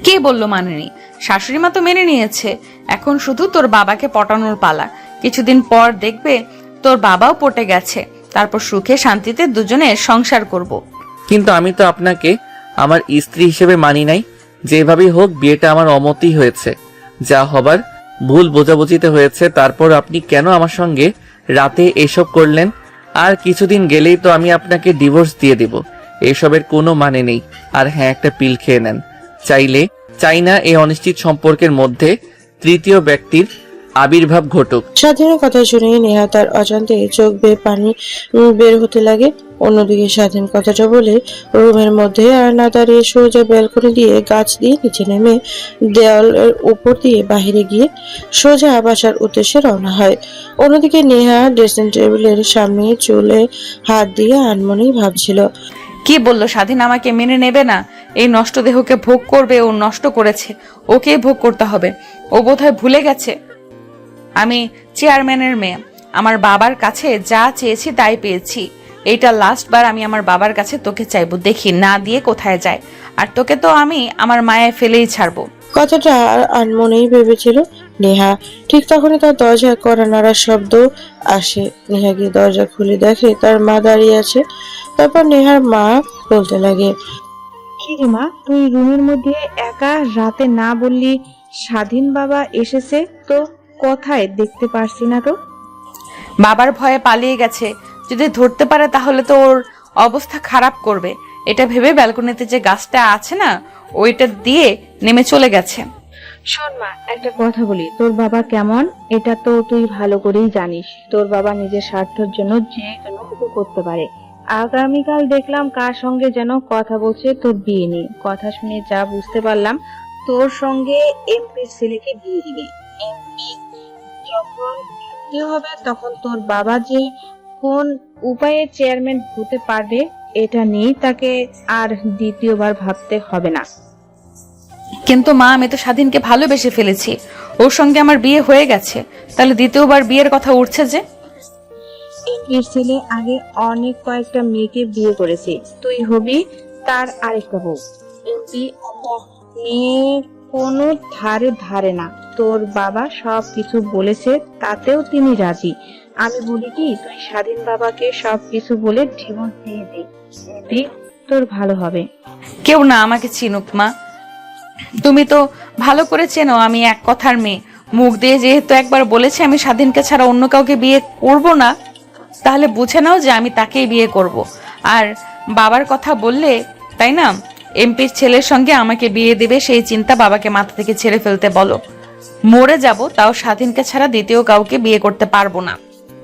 কে বললো মানেনি? শাশুড়ি মা তো মেনে নিয়েছে। এখন শুধু তোর বাবাকে পটানোর পালা। কিছুদিন পর দেখবে তোর বাবাও পটে গেছে, তারপর সুখে শান্তিতে দুজনে সংসার করব। কিন্তু আমি তো আপনাকে আমার স্ত্রী হিসেবে মানি নাই। যেভাবেই হোক বিয়েটা আমার অমতই হয়েছে, যা হবার ভুল বোঝাবুঝিতে হয়েছে। তারপর আপনি কেন আমার সঙ্গে রাতে এসব করলেন? আর কিছুদিন গেলেই তো আমি আপনাকে ডিভোর্স দিয়ে দেব। এসবের কোনো মানে নেই। আর হ্যাঁ, একটা পিল খেয়ে নেন। চাই না এই অনিশ্চিত সম্পর্কের মধ্যে তৃতীয় ব্যক্তির আবির্ভাব ঘটুক। স্বাধীনের কথা শুনে নেহা তার অজান্তে চোখ বেয়ে পানি বের হতে লাগে। অন্যদিকে স্বাধীন কথাটা বলে রুমের মধ্যে আর না দাঁড়িয়ে সোজা ব্যালকনি দিয়ে গাছ দিয়ে নিচে নেমে দেওয়ালের উপর দিয়ে বাহিরে গিয়ে সোজা বাসার উদ্দেশ্যে রওনা হয়। অন্যদিকে নেহা ড্রেসিং টেবিলের সামনে চুলে হাত দিয়ে আনমনেই ভাবছিল, কি বললো স্বাধীন আমাকে মেনে নেবে না? এই নষ্ট দেহকে ভোগ করবে, ও নষ্ট করেছে, ওকে ভোগ করতে হবে। ও বোধহয় ভুলে গেছে আমি চেয়ারম্যানের মেয়ে। আমার বাবার কাছে যা চেয়েছি তাই পেয়েছি। এইটা লাস্ট বার আমি আমার বাবার কাছে তোকে চাইবো, দেখি না দিয়ে কোথায় যায়। আর তোকে তো আমি আমার মায়ে ফেলেই ছাড়বো। কথাটা আর আনমনেই ভেবেছিল নেহা। ঠিক তখনই তার দরজা কড়া নাড়ার শব্দ আসে। নেহা গিয়ে দরজা খুলে দেখে তার মা দাঁড়িয়ে আছে। তারপর নেহার মা বলতে লাগে, কি রে মা, তুই রুমের মধ্যে একা, রাতে না বললি স্বাধীন বাবা এসেছে? তো কোথায় দেখতে পারছি না তো। বাবার ভয়ে পালিয়ে গেছে, যদি ধরতে পারে তাহলে তো ওর অবস্থা খারাপ করবে। এটা ভেবে ব্যালকনিতে যে গাছটা আছে না, ওইটা দিয়ে নেমে চলে গেছে। শোন মা, একটা কথা বলি, তোর বাবা কেমন এটা তো তুই ভালো করেই জানিস। তোর বাবা নিজের স্বার্থের জন্য যে কোনো কিছু করতে পারে। আগামীকাল দেখলাম কার সঙ্গে যেন কথা বলছে তোর বিয়ে নিয়ে। কথা শুনে যা বুঝতে পারলাম, তোর সঙ্গে এমপির ছেলেকে বিয়ে দিবে। এমপি যখন কি হবে তখন তোর বাবা যে কোন উপায়ে চেয়ারম্যান হতে পারবে এটা নিয়ে তাকে আর দ্বিতীয়বার ভাবতে হবে না। কিন্তু মা, আমি তো স্বাধীনকে ভালোবেসে ফেলেছি, ওর সঙ্গে আমার বিয়ে হয়ে গেছে, তাহলে দ্বিতীয়বার বিয়ের কথা উঠছে যে? এমপির ছেলে আগে অনেক কয়েকটা মেয়েকে বিয়ে করেছে, তুই হবি তার আরেকটা বউ। এমপি মেয়ে কোনো ধারে না। তোর বাবা সব কিছু বলেছে, তাতেও তিনি রাজি। আমি বলি কি, তুই স্বাধীন বাবাকে সব কিছু বলে ডিভোর্স দিয়ে দে, দেখ তোর ভালো হবে। কেউ না আমাকে চিনুক মা, তুমি তো ভালো করে চেনো আমি এক কথার মেয়ে। মুখ দিয়ে যেহেতু একবার বলেছি আমি স্বাধীনকে ছাড়া অন্য কাউকে বিয়ে করব না, তাহলে বুঝে নাও যে আমি তাকেই বিয়ে করব। আর বাবার কথা বললে, তাই না, এমপির ছেলের সঙ্গে আমাকে বিয়ে দেবে সেই চিন্তা বাবাকে মাথা থেকে ছেড়ে ফেলতে বলো। মরে যাব তাও স্বাধীনকে ছাড়া দ্বিতীয় কাউকে বিয়ে করতে পারবো না।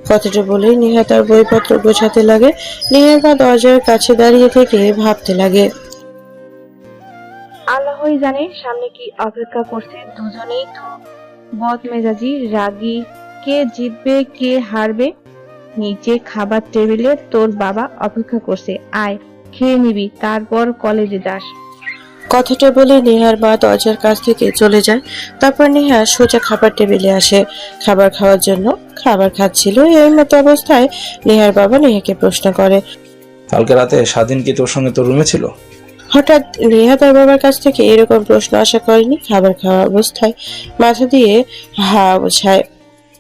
কথাটা বলেই নেহা তার বইপত্র গোছাতে লাগে। নেহার মা দরজার কাছে দাঁড়িয়ে থেকে ভাবতে লাগে, আল্লাহই জানে সামনে কি অপেক্ষা করছে। দুজনেই তো বদমেজাজি, রাগী। কে জিতবে কে হারবে? নিচে খাবার টেবিলে তোর বাবা অপেক্ষা করছে, আয় খেয়ে নিবি, তারপর কলেজে যাস। কথাটা বলে নেহার মা দরজার কাছ থেকে চলে যায়। তারপর নেহা সোজা খাবার টেবিলে আসে খাবার খাওয়ার জন্য। খাবার খাচ্ছিল, এর মতো অবস্থায় নেহার বাবা নেহাকে প্রশ্ন করে, কালকে রাতে স্বাধীন কি তোর সঙ্গে তোর রুমে ছিল? হঠাৎ নেহা তার বাবার কাছ থেকে এরকম প্রশ্ন আশা করেনি। খাবার খাওয়া অবস্থায় মাথা দিয়ে হা বোঝায়,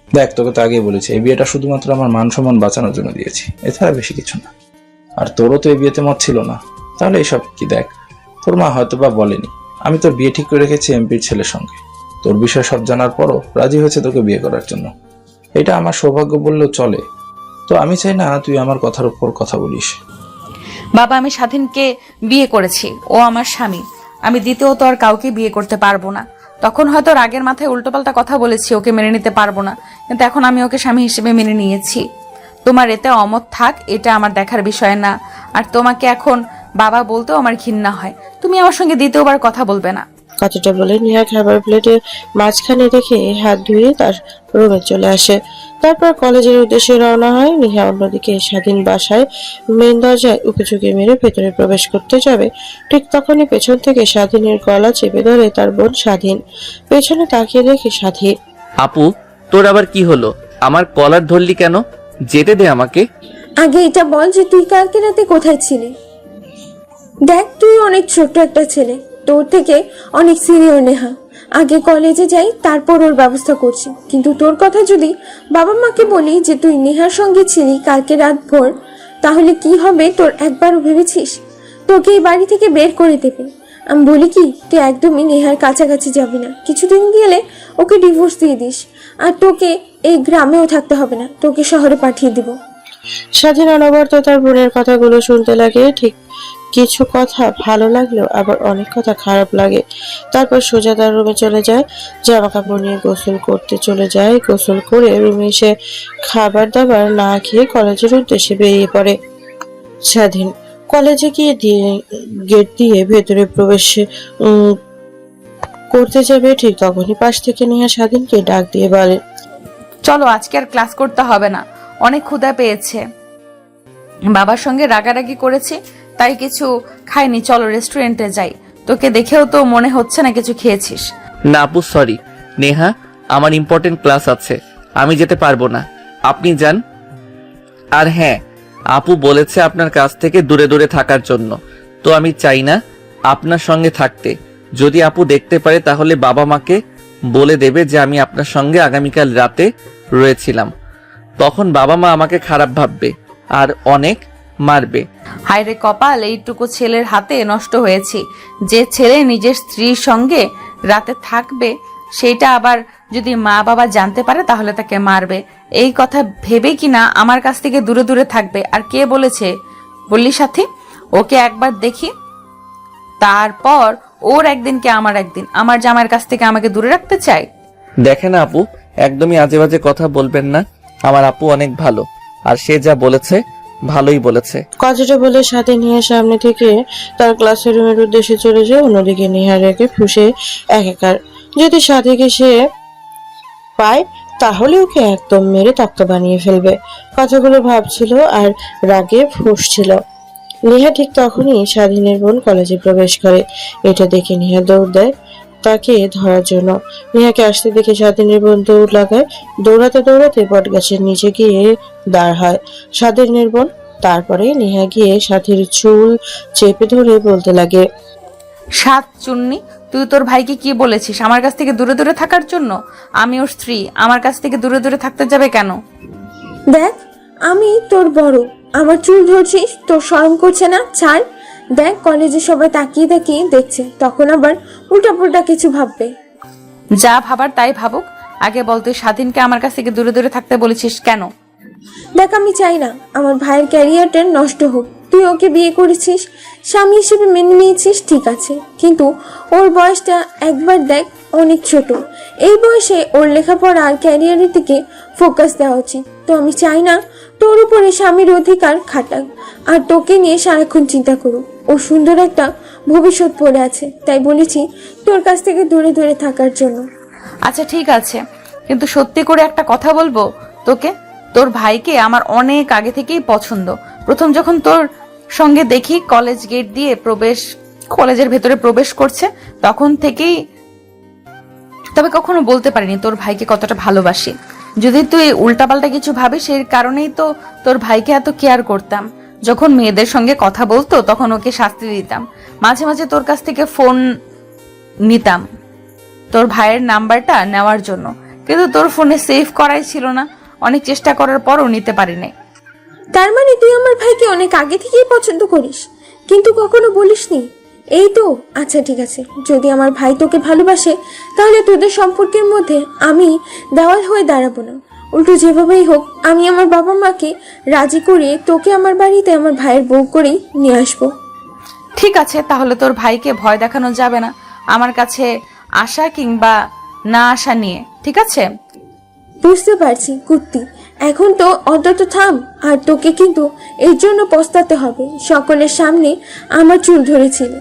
দেখ, তোকে তো আগেই বলেছি এই বিয়েটা শুধুমাত্র আমার মান সম্মান বাঁচানোর জন্য দিয়েছি, এছাড়া বেশি কিছু না। আর তোরও তো এই বিয়েতে মত ছিল না, তাহলে এইসব কি? দেখ, তোর মা হয়তো বা বলেনি, আমি তোর বিয়ে ঠিক করে রেখেছি এমপির ছেলের সঙ্গে। তোর বিষয় সব জানার পরও রাজি হয়েছে তোকে বিয়ে করার জন্য। এটা আমার সৌভাগ্য বললেও চলে। তো আমি চাই না তুই আমার কথার উপর কথা বলিস। বাবা, আমি স্বাধীনকে বিয়ে করেছি, ও আমার স্বামী। আমি দ্বিতীয়ত আর কাউকে বিয়ে করতে পারবো না। তখন হয়তো রাগের মাথায় উল্টোপাল্টা কথা বলেছি, ওকে মেনে নিতে পারবো না, কিন্তু এখন আমি ওকে স্বামী হিসেবে মেনে নিয়েছি। তোমার এতে অমত থাক, এটা আমার দেখার বিষয় না। আর তোমাকে এখন বাবা বলতেও আমার ঘৃণা হয়। তুমি আমার সঙ্গে দ্বিতীয়বার কথা বলবে না। কথাটা বলে নেহা খাবার প্লেটের মাঝখানে রেখে হাত ধুয়ে তার রুমে চলে আসে। তারপর কলেজের উদ্দেশ্যে রওনা হয়। নেহা অন্যদিকে স্বাধীন বাসায় মেন দরজায় উকিঝুঁকি মেরে ভেতরে প্রবেশ করতে যাবে, ঠিক তখনই পেছন থেকে স্বাধীনের গলা চেপে ধরে তার বোন স্বাধীন। পেছনে তাকিয়ে দেখে স্বাধীন। আপু, তোর আবার কি হলো? আমার কলার ধরলি কেন? যেতে দে আমাকে। আগে এটা বল যে তুই কালকে রাতে কোথায় ছিলি? দেখ, তুই অনেক ছোট্ট একটা ছেলে, তোর থেকে অনেক সিনিয়র নেহা। আগে কলেজে যাই, তারপর ওর ব্যবস্থা করছি। কিন্তু তোর কথা যদি বাবা মাকে বলি যে তুই নেহার সঙ্গে ছিলি কালকে রাত ভোর, তাহলে কি হবে তোর একবারও ভেবেছিস? তোকে এই বাড়ি থেকে বের করে দেবে। আমি বলি কি, তুই একদমই নেহার কাছাকাছি যাবি না। কিছুদিন গেলে ওকে ডিভোর্স দিয়ে দিস, আর তোকে এই গ্রামেও থাকতে হবে না, তোকে শহরে পাঠিয়ে দিব। স্বাধীন অনবরত তার বোনের কথাগুলো শুনতে লাগে। ঠিক কিছু কথা ভালো লাগলেও আবার অনেক কথা খারাপ লাগে। তারপর সোজা তার রুমে চলে যায়, জামা কাপড় নিয়ে গোসল করতে চলে যায়। গোসল করে রুমে এসে খাবার দাবার না খেয়ে কলেজের উদ্দেশ্যে বেরিয়ে পড়ে। স্বাধীন কলেজে গিয়ে গেট দিয়ে ভেতরে প্রবেশ করতে যাবে, ঠিক তখনই পাশ থেকে নিয়ে স্বাধীনকে ডাক দিয়ে বলে, চলো, আজকে আর ক্লাস করতে হবে না, অনেক ক্ষুধা পেয়েছে। বাবার সঙ্গে রাগারাগি করেছি, তাই কিছু খাইনি। চলো রেস্টুরেন্টে যাই। তোকে দেখেও তো মনে হচ্ছে না কিছু খেয়েছিস। না আপু, সরি। নেহা, আমার ইম্পর্টেন্ট ক্লাস আছে, আমি যেতে পারবো না, আপনি যান। আর হ্যাঁ, আপু বলেছে আপনার কাছ থেকে দূরে দূরে থাকার জন্য, তো আমি চাই না আপনার সঙ্গে থাকতে। যদি আপু দেখতে পারে তাহলে বাবা মাকে বলে দেবে যে আমি আপনার সঙ্গে আগামীকাল রাতে রয়েছিলাম। তখন বাবা মা আমাকে খারাপ ভাববে আর অনেক মারবে। হায় রে কপাল, এইটুকু ছেলের হাতে নষ্ট হয়েছি। যে ছেলে নিজের স্ত্রীর সঙ্গে রাতে থাকবে, সেইটা আবার যদি মা বাবা জানতে পারে তাহলে তাকে মারবে। এই কথা ভেবে কিনা আমার কাছ থেকে দূরে দূরে থাকবে। আর কে বলেছে বললি সাথী? ওকে একবার দেখি, তারপর ওর একদিন কে আমার একদিন। আমার জামাইয়ের কাছ থেকে আমাকে দূরে রাখতে চাই? দেখেন আপু, একদমই আজে বাজে কথা বলবেন না। আমার আপু অনেক ভালো, আর সে যা বলেছে ভালোই বলেছে। কথাটা বলে সাথে নিয়ে সামনে থেকে তার ক্লাসের রুমের উদ্দেশ্যে চলে যায়। অন্যদিকে নিহা রেখে ফুসে একাকার। যদি সাথীকে সে পায় তাহলে ওকে একদম মেরে তক্তা বানিয়ে ফেলবে। কথাগুলো ভাবছিল আর রাগে ফুঁসছিল। নেহা ঠিক তখনই স্বাধীনের বোন কলেজে প্রবেশ করে। এটা দেখে নেহা দৌড় দেয় তাকে ধরার জন্য। নেহাকে আসতে দেখে স্বাধীনের বোন দৌড় লাগায়। দৌড়াতে দৌড়াতে বটগাছের নিচে গিয়ে দাঁড় হয় স্বাধীনের বোন। তারপরে নেহা গিয়ে সাথীর চুল চেপে ধরে বলতে লাগে, সাত চুন্নি, তুই তোর ভাইকে কি বলেছিস আমার কাছ থেকে দূরে দূরে থাকার জন্য? আমি ওর স্ত্রী, আমার কাছ থেকে দূরে দূরে থাকতে যাবে কেন? দেখ, আমি তোর বড়, আমার চুল ধরছিস? তোর শরম করছে না? ছাড়। দেখ, কলেজে সবাই তাকিয়ে তাকিয়ে দেখছে, তখন আবার উল্টাপুল্টা কিছু ভাববে। যা ভাবার তাই ভাবুক। আগে বল, তুই স্বাধীনকে আমার কাছ থেকে দূরে দূরে থাকতে বলেছিস কেন? দেখ, আমি চাই না আমার ভাইয়ের ক্যারিয়ারটা নষ্ট হোক। তুই ওকে বিয়ে করেছিস, স্বামী হিসেবে মেনে নিয়েছিস, ঠিক আছে, কিন্তু ওর বয়সটা একবার দেখ, অনেক ছোট। এই বয়সে ওর লেখাপড়া আর ক্যারিয়ারের দিকে ফোকাস দেওয়া উচিত। তো আমি চাই না তোর উপরে স্বামীর অধিকার খাটাক আর তোকে নিয়ে সারাক্ষণ চিন্তা করুক। ও সুন্দর একটা ভবিষ্যৎ পড়ে আছে, তাই বলেছি তোর কাছ থেকে দূরে দূরে থাকার জন্য। আচ্ছা ঠিক আছে, কিন্তু সত্যি করে একটা কথা বলবো তোকে, তোর ভাইকে আমার অনেক আগে থেকেই পছন্দ। প্রথম যখন তোর সঙ্গে দেখি কলেজ গেট দিয়ে কলেজের ভেতরে প্রবেশ করছে, তখন থেকেই, তবে কখনো বলতে পারিনি তোর ভাইকে কতটা ভালোবাসি। যদি তুই উল্টাপাল্টা কিছু ভাবিস, সেই কারণেই তো তোর ভাইকে এত কেয়ার করতাম। যখন মেয়েদের সঙ্গে কথা বলতো তখন ওকে শাস্তি দিতাম। মাঝে মাঝে তোর কাছ থেকে ফোন নিতাম তোর ভাইয়ের নাম্বারটা নেওয়ার জন্য, কিন্তু তোর ফোনে সেভ করাই ছিল না। অনেক চেষ্টা করার পরও নিতে পারিনি। তার মানে তুই আমার ভাইকে অনেক আগে থেকেই পছন্দ করিস, কিন্তু কখনো বলিসনি? এই তো, আচ্ছা ঠিক আছে, যদি আমার ভাই তোকে ভালোবাসে তাহলে তোদের সম্পর্কের মধ্যে আমি দেওয়াল হয়ে দাঁড়াবো না। উল্টো যেভাবেই হোক আমি আমার বাবা মাকে রাজি করিয়ে তোকে আমার বাড়িতে আমার ভাইয়ের বউ করেই নিয়ে আসবো। ঠিক আছে, তাহলে তোর ভাইকে ভয় দেখানো যাবে না আমার কাছে আসা কিংবা না আসা নিয়ে, ঠিক আছে? বুঝতে পারছি কুত্তি, এখন তো অন্তত থাম। আর তোকে কিন্তু এর জন্য পস্তাতে হবে। সকলের সামনে আমার চুল ধরেছিল।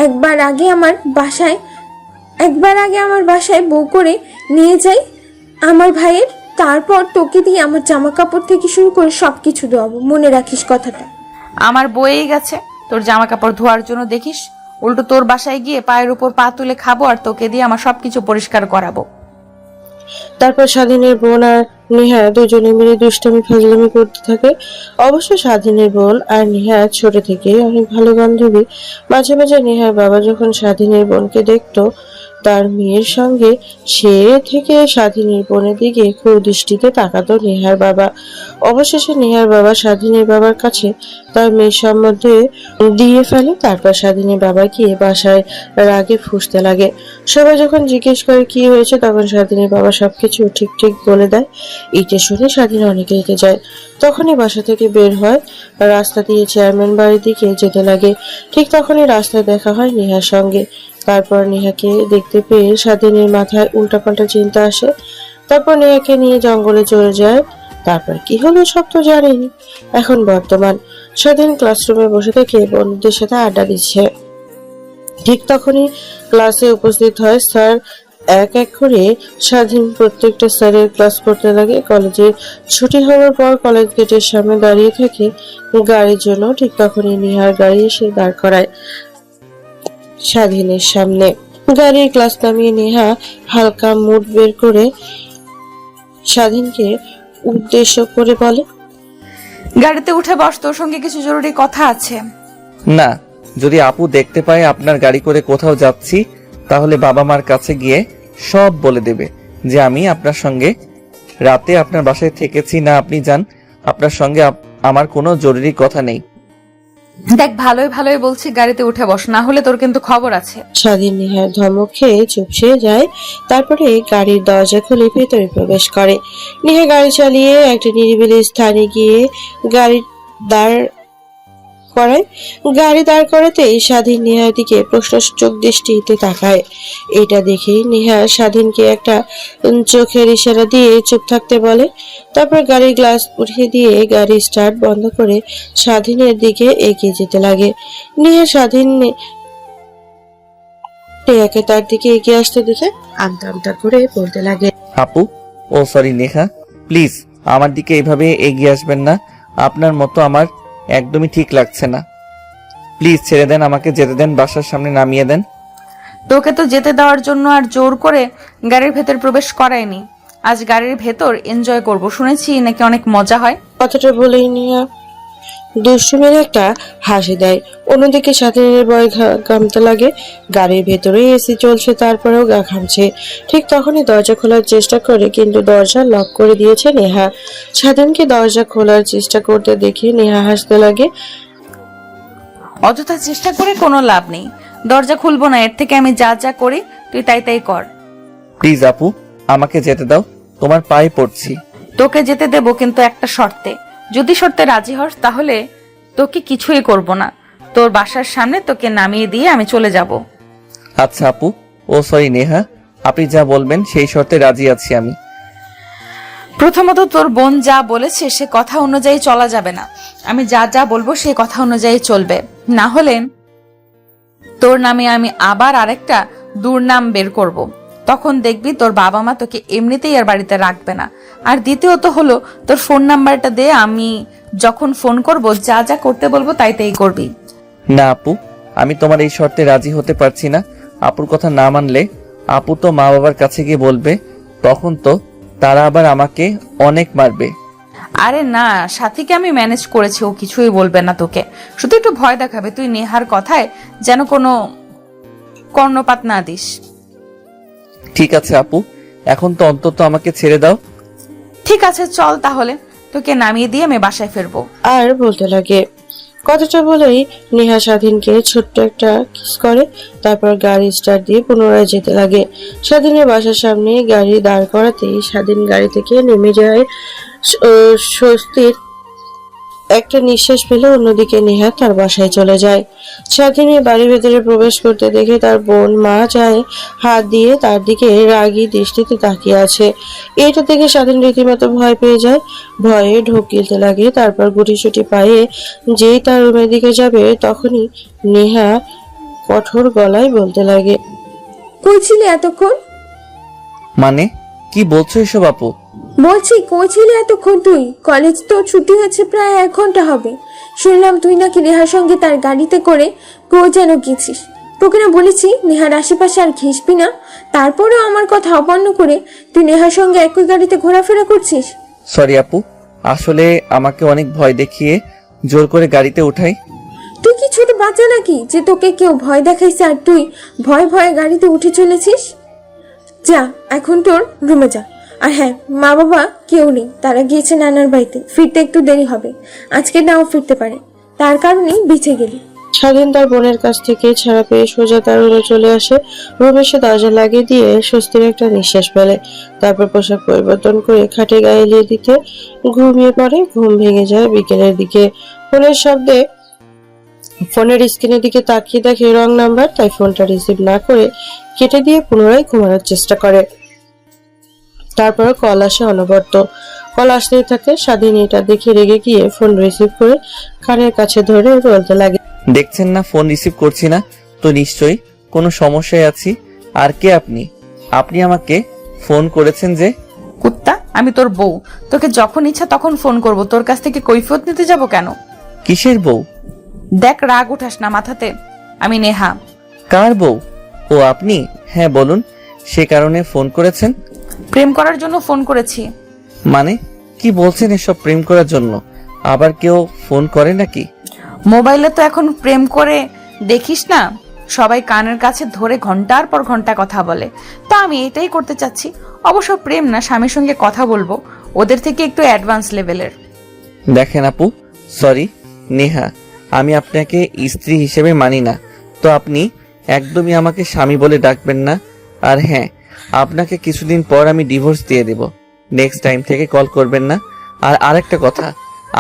একবার আগে আমার বাসায় বউ করে নিয়ে যাই আমার ভাইয়ের, তারপর তোকে দিয়ে আমার জামা কাপড় থেকে শুরু করে সবকিছু দেওয়াবো। মনে রাখিস কথাটা। আমার বয়েই গেছে তোর জামা কাপড় ধোয়ার জন্য, দেখিস উল্টো তোর বাসায় গিয়ে পায়ের উপর পা তুলে খাবো আর তোকে দিয়ে আমার সবকিছু পরিষ্কার করাবো। তারপর স্বাধীনের বোন আর নেহা দুজনে মিলে দুষ্টামি ফাজলামি করতে থাকে। অবশ্য স্বাধীনের বোন আর নেহা ছোট থেকে অনেক ভালো বান্ধবী। মাঝে মাঝে নেহার বাবা যখন স্বাধীনের বোনকে দেখতো তার মেয়ের সঙ্গে, সে থেকে স্বাধীনের বোনের দিকে কুদৃষ্টিতে তাকাতো নেহার বাবা। অবশেষে নেহার বাবা স্বাধীনের বাবার কাছে তার মেয়ের সম্বন্ধে দিয়ে ফেলে। তারপর স্বাধীনের বাবা গিয়ে বাসায় রাগে ফুঁসতে লাগে। সবাই যখন জিজ্ঞেস করে কি হয়েছে, তখন স্বাধীনের বাবা সবকিছু ঠিক ঠিক বলে দেয়। এটা শুনে স্বাধীন অনেক রেগে যায়। তখনই বাসা থেকে বের হয়, রাস্তা দিয়ে চেয়ারম্যান বাড়ির দিকে যেতে লাগে। ঠিক তখনই রাস্তায় দেখা হয় নেহার সঙ্গে। তারপর নেহাকে দেখতে পেয়ে স্বাধীনের মাথায় উল্টাপাল্টা চিন্তা আসে। তারপর নেহাকে নিয়ে জঙ্গলে চলে যায়। তারপর কি হলো সব তো জানেনি। এখন বর্তমান স্বাধীন ক্লাসরুমে বসে থেকে বন্ধুদের সাথে আড্ডা দিচ্ছে। ঠিক তখনই ক্লাসে উপস্থিত হয় স্যার। এক এক করে স্বাধীন প্রত্যেকটা স্যারের ক্লাস করতে লাগে। কলেজে ছুটি হওয়ার পর কলেজ গেটের সামনে দাঁড়িয়ে থাকে গাড়ির জন্য। ঠিক তখনই নিহার গাড়ি এসে দাঁড় করায় স্বাধীনের সামনে। গাড়ির ক্লাস নামিয়ে নেহা হালকা মুড বের করে স্বাধীনকে উদ্দেশ্য করে বলে, গাড়িতে উঠে বস, তোর সঙ্গে কিছু জরুরি কথা আছে। না, যদি আপু দেখতে পায় আপনার গাড়ি করে কোথাও যাচ্ছি, তাহলে বাবা মার কাছে গিয়ে সব বলে দেবে যে আমি আপনার সঙ্গে রাতে আপনার বাসায় থেকেছি। না আপনি যান, আপনার সঙ্গে আমার কোনো জরুরি কথা নেই। দেখ ভালোই ভালোই বলছি, গাড়িতে উঠে বস, না হলে তোর কিন্তু খবর আছে। স্বাধীন নেহার ধমক খেয়ে চুপসে যায়। তারপরে গাড়ির দরজা খুলে ভেতরে প্রবেশ করে। নেহা গাড়ি চালিয়ে একটা নিরিবিলি স্থানে গিয়ে গাড়ি দাঁড় করায়। গাড়ি দাঁড় করাতেই স্বাধীন নেহার দিকে প্রশ্নসূচক দৃষ্টিতে তাকায়। এটা দেখে নেহা স্বাধীনকে একটা চোখের ইশারা দিয়ে চুপ থাকতে বলে। তারপর গাড়ির গ্লাস উঠিয়ে দিয়ে গাড়ি স্টার্ট বন্ধ করে স্বাধীনের দিকে এগিয়ে যেতে লাগে। নেহা স্বাধীন নেহাকে তার দিকে এগিয়ে আসতে দেখে আমতা আমতা করে বলতে লাগে, আপু, ও সরি নেহা, প্লিজ আমার দিকে এইভাবে এগিয়ে আসবেন না। আপনার মতো আমার একদমই ঠিক লাগছে না। প্লিজ ছেড়ে দেন, আমাকে যেতে দেন, বাসার সামনে নামিয়ে দেন। তোকে তো যেতে দেওয়ার জন্য আর জোর করে গাড়ির ভেতর প্রবেশ করায়নি। আজ গাড়ির ভেতর এনজয় করব, শুনেছি নাকি অনেক মজা হয়। কথাটা বলেই নিয়া দুষ্টুমের একটা হাসি দেয়। অন্যদিকে স্বাধীনের ভয় ঘামতে লাগে। গাড়ির ভেতরে এসি চলছে, তারপরেও গা ঘামছে। ঠিক তখনই দরজা খোলার চেষ্টা করে, কিন্তু দরজা লক করে দিয়েছে নেহা। স্বাধীনকে দরজা খোলার চেষ্টা করতে দেখে নেহা হাসতে লাগে। অযথা চেষ্টা করে কোনো লাভ নেই, দরজা খুলবো না। এর থেকে আমি যা যা করি তুই তাই তাই কর। প্লিজ আপু, আমাকে যেতে দাও, তোমার পায়ে পড়ছি। তোকে যেতে দেবো, কিন্তু একটা শর্তে। যদি শর্তে রাজি হস তাহলে তোকে কিছুই করব না। তোর বাসার সামনে তোকে নামিয়ে দিয়ে আমি চলে যাব। আচ্ছা আপু, ও সরি নেহা, আপনি যা বলবেন সেই শর্তে রাজি আছি আমি। প্রথমত তোর বোন যা বলেছে সে কথা অনুযায়ী চলা যাবে না। আমি যা যা বলবো সেই কথা অনুযায়ী চলবে, না হলে তোর নামে আমি আবার আরেকটা দুর্নাম বের করব। তখন দেখবি তোর বাবা মা তোকে এমনিতেই আর বাড়িতে রাখবে না। আর দ্বিতীয়ত হলো, তোর ফোন নাম্বারটা দে, আমি যখন ফোন করব যা যা করতে বলবো তাই তাই করবি। না আপু, আমি তোমার এই শর্তে রাজি হতে পারছি না। আপুর কথা না মানলে আপু তো মা বাবার কাছে গিয়ে বলবে, তখন তো তারা আবার আমাকে অনেক মারবে। আরে না, সাথীকে আমি ম্যানেজ করেছি, ও কিছুই বলবে না তোকে, শুধু একটু ভয় দেখাবে। তুই নেহার কথায় যেন কোনো কর্ণপাত না দিস। ঠিক আছে আপু, এখন তো অন্তত আমাকে ছেড়ে দাও। ঠিক আছে চল তাহলে, তোকে নামিয়ে দিয়ে আমি বাসায় ফিরবো। আর বলতে লাগে। কথাটা বলেই নেহা স্বাধীনকে ছোট্ট একটা কিস করে। তারপর গাড়ি স্টার্ট দিয়ে পুনরায় যেতে লাগে। স্বাধীনের বাসার সামনে গাড়ি দাঁড় করাতেই স্বাধীন গাড়ি থেকে নেমে যায়। স্বস্তির একটা নিঃশ্বাস ফেলে অন্যদিকে নেহা তার বাসায় চলে যায়। স্বাধীনের বাড়ির ভেতরে প্রবেশ করতে দেখে তার বোন মা যায় হাত দিয়ে তার দিকে রাগী দৃষ্টিতে তাকিয়ে আছে। এটা দেখে স্বাধীন রীতিমতো ভয় পেয়ে যায়, ভয়ে ঢোক গিলতে লাগে। তারপর গুটিসুটি পায়ে যেই তার রুমের দিকে যাবে তখনই নেহা কঠোর গলায় বলতে লাগে, কই ছিলি এতক্ষণ? মানে কি বলছো এসব আপু? বলছি কই ছিলি এতক্ষণ তুই? কলেজ তো ছুটি হয়েছে প্রায় 1 ঘন্টা হবে। শুনলাম তুই নাকি নেহার সঙ্গে তার গাড়িতে করে কই যেন গেছিস। তোকে না বলেছি নেহার আশেপাশে আর ঘেসবি না, তারপরেও আমার কথা অমান্য করে তুই নেহার সঙ্গে একই গাড়িতে ঘোরাফেরা করছিস। সরি আপু, আসলে আমাকে অনেক ভয় দেখিয়ে জোর করে গাড়িতে উঠাই। তুই কি ছোট বাচ্চা নাকি যে তোকে কেউ ভয় দেখাইছে আর তুই ভয়ে ভয়ে গাড়িতে উঠে চলেছিস? যা এখন তোর রুমে যা। আর হ্যাঁ, মা বাবা কেউ নেই, তারা গিয়েছে নানার বাড়িতে, ফিরতে একটু দেরি হবে, আজকে নাও ফিরতে পারে, তার কারণেই বেঁচে গেলি। স্বাধীন তার বোনের কাছ থেকে ছাড়া পেয়ে সোজা তার রুমে চলে আসে। রুমে সে দরজা লাগিয়ে দিয়ে স্বস্তির একটা নিঃশ্বাস ফেলে। তারপর পোশাক পরিবর্তন করে খাটে গায়ে এলিয়ে দিতে ঘুমিয়ে পড়ে। ঘুম ভেঙে যায় বিকেলের দিকে। ফোনের শব্দে ফোনের স্ক্রিনের দিকে তাকিয়ে দেখে রং নাম্বার, তাই ফোনটা রিসিভ না করে কেটে দিয়ে পুনরায় ঘুমানোর চেষ্টা করে। তারপর কল আসে অনবরত, কল আসতেই থাকে। স্বাধীন এটা দেখে রেগে গিয়ে ফোন রিসিভ করে কানের কাছে ধরে বলতে লাগে, দেখছেন না ফোন রিসিভ করছি না, তো নিশ্চয়ই কোনো সমস্যায় আছি। আর কে আপনি? আপনি আমাকে ফোন করেছেন যে? কুত্তা, আমি তোর বউ, তোকে যখন ইচ্ছা তখন ফোন করব, তোর কাছ থেকে কৈফিয়ত নিতে যাব কেন? কিসের বউ? দেখ রাগ উঠাস না মাথাতে, আমি নেহা। কার বউ? ও আপনি? হ্যাঁ বলুন, সে কারণে ফোন করেছেন? প্রেম করার জন্য ফোন করেছি। মানে কি বলছেন এসব? প্রেম করার জন্য আবার কেউ ফোন করে নাকি? মোবাইলে তো এখন প্রেম করে দেখিস না, সবাই কানের কাছে ধরে ঘন্টার পর ঘন্টা কথা বলে, তো আমি এটাই করতে চাচ্ছি। অবশ্য প্রেম না, স্বামীর সঙ্গে কথা বলবো, ওদের থেকে একটু অ্যাডভান্স লেভেলের। দেখেন আপু, সরি নেহা, আমি আপনাকে স্ত্রী হিসেবে মানি না, তো আপনি একদমই আমাকে স্বামী বলে ডাকবেন না। আর হ্যাঁ, আপনাকে কিছুদিন পর আমি ডিভোর্স দিয়ে দেব, নেক্সট টাইম থেকে কল করবেন না। আর আরেকটা কথা,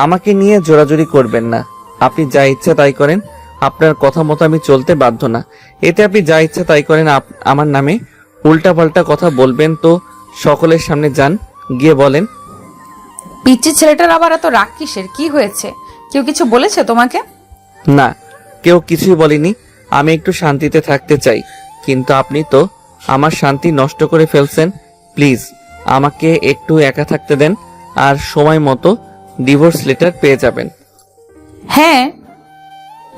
আমাকে নিয়ে জোরাজুরি করবেন না। আপনি যা ইচ্ছা তাই করেন, আপনার কথা মতো আমি চলতে বাধ্য না। এতে আপনি যা ইচ্ছা তাই করেন, আমার নামে উল্টাপাল্টা কথা বলবেন তো সকলের সামনে যান, গিয়ে বলেন। পিচ্ছি ছেলেটার আবার এত রাগ কিসের? কি হয়েছে? কেউ কিছু বলেছে তোমাকে? না, কেউ কিছুই বলেনি, আমি একটু শান্তিতে থাকতে চাই, কিন্তু আপনি তো আমার শান্তি নষ্ট করে ফেলছেন। প্লিজ আমাকে একটু একা থাকতে দেন, আর সময় মতো ডিভোর্স লেটার পেয়ে যাবেন। হ্যাঁ,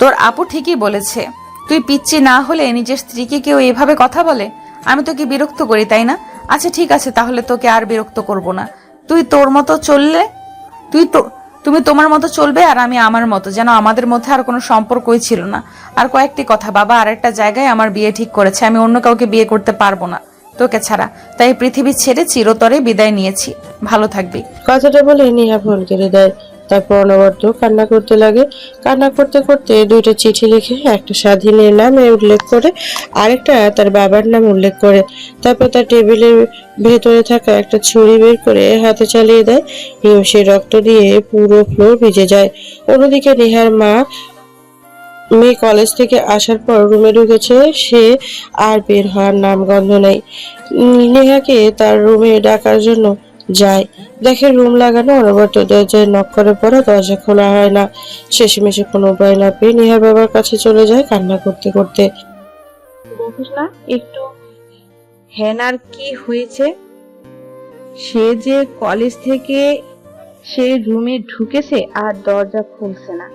তোর আপু ঠিকই বলেছে, তুই পিচ্ছি না হলে নিজের স্ত্রীকে কেউ এভাবে কথা বলে? আমি তোকে বিরক্ত করি তাই না? আচ্ছা ঠিক আছে, তাহলে তোকে আর বিরক্ত করব না। তুই তোর মতো চললে, তুমি তোমার মতো চলবে আর আমি আমার মতো, যেন আমাদের মধ্যে আর কোনো সম্পর্কই ছিল না। আর কয়েকটি কথা, বাবা আর একটা জায়গায় আমার বিয়ে ঠিক করেছে, আমি অন্য কাউকে বিয়ে করতে পারবো না তোকে ছাড়া, তাই পৃথিবী ছেড়ে চিরতরে বিদায় নিয়েছি। ভালো থাকবি। কথাটা বলে নেহা ফোন কেটে দেয়। তারপর অনবরত কান্না করতে লাগে। কান্না করতে করতে 2টা চিঠি লিখে, একটা স্বাধীনের নামে উল্লেখ করে আরেকটা তার বাবার নাম উল্লেখ করে। তারপর তার টেবিলের ভেতরে থাকা একটা ছুরি বের করে হাতে চালিয়ে দেয়। হিমশির রক্ত দিয়ে পুরো ফ্লোর ভিজে যায়। অন্যদিকে নেহার মেয়ে কলেজ থেকে আসার পর রুমে ঢুকেছে, সে আর বের হওয়ার নাম গন্ধ নেই। নেহাকে তার রুমে ডাকার জন্য যায়, দেখে রুম লাগানো, অনবরত দরজায় নক করে পড়া, দরজা খোলা হয় না। শেষমেশে কোনো উপায় না পেয়ে নেহার বাবার কাছে চলে যায় কান্না করতে করতে। দেখিস না একটু হেনার কি হয়েছে? সে যে কলেজ থেকে সে রুমে ঢুকেছে আর দরজা খুলছে না,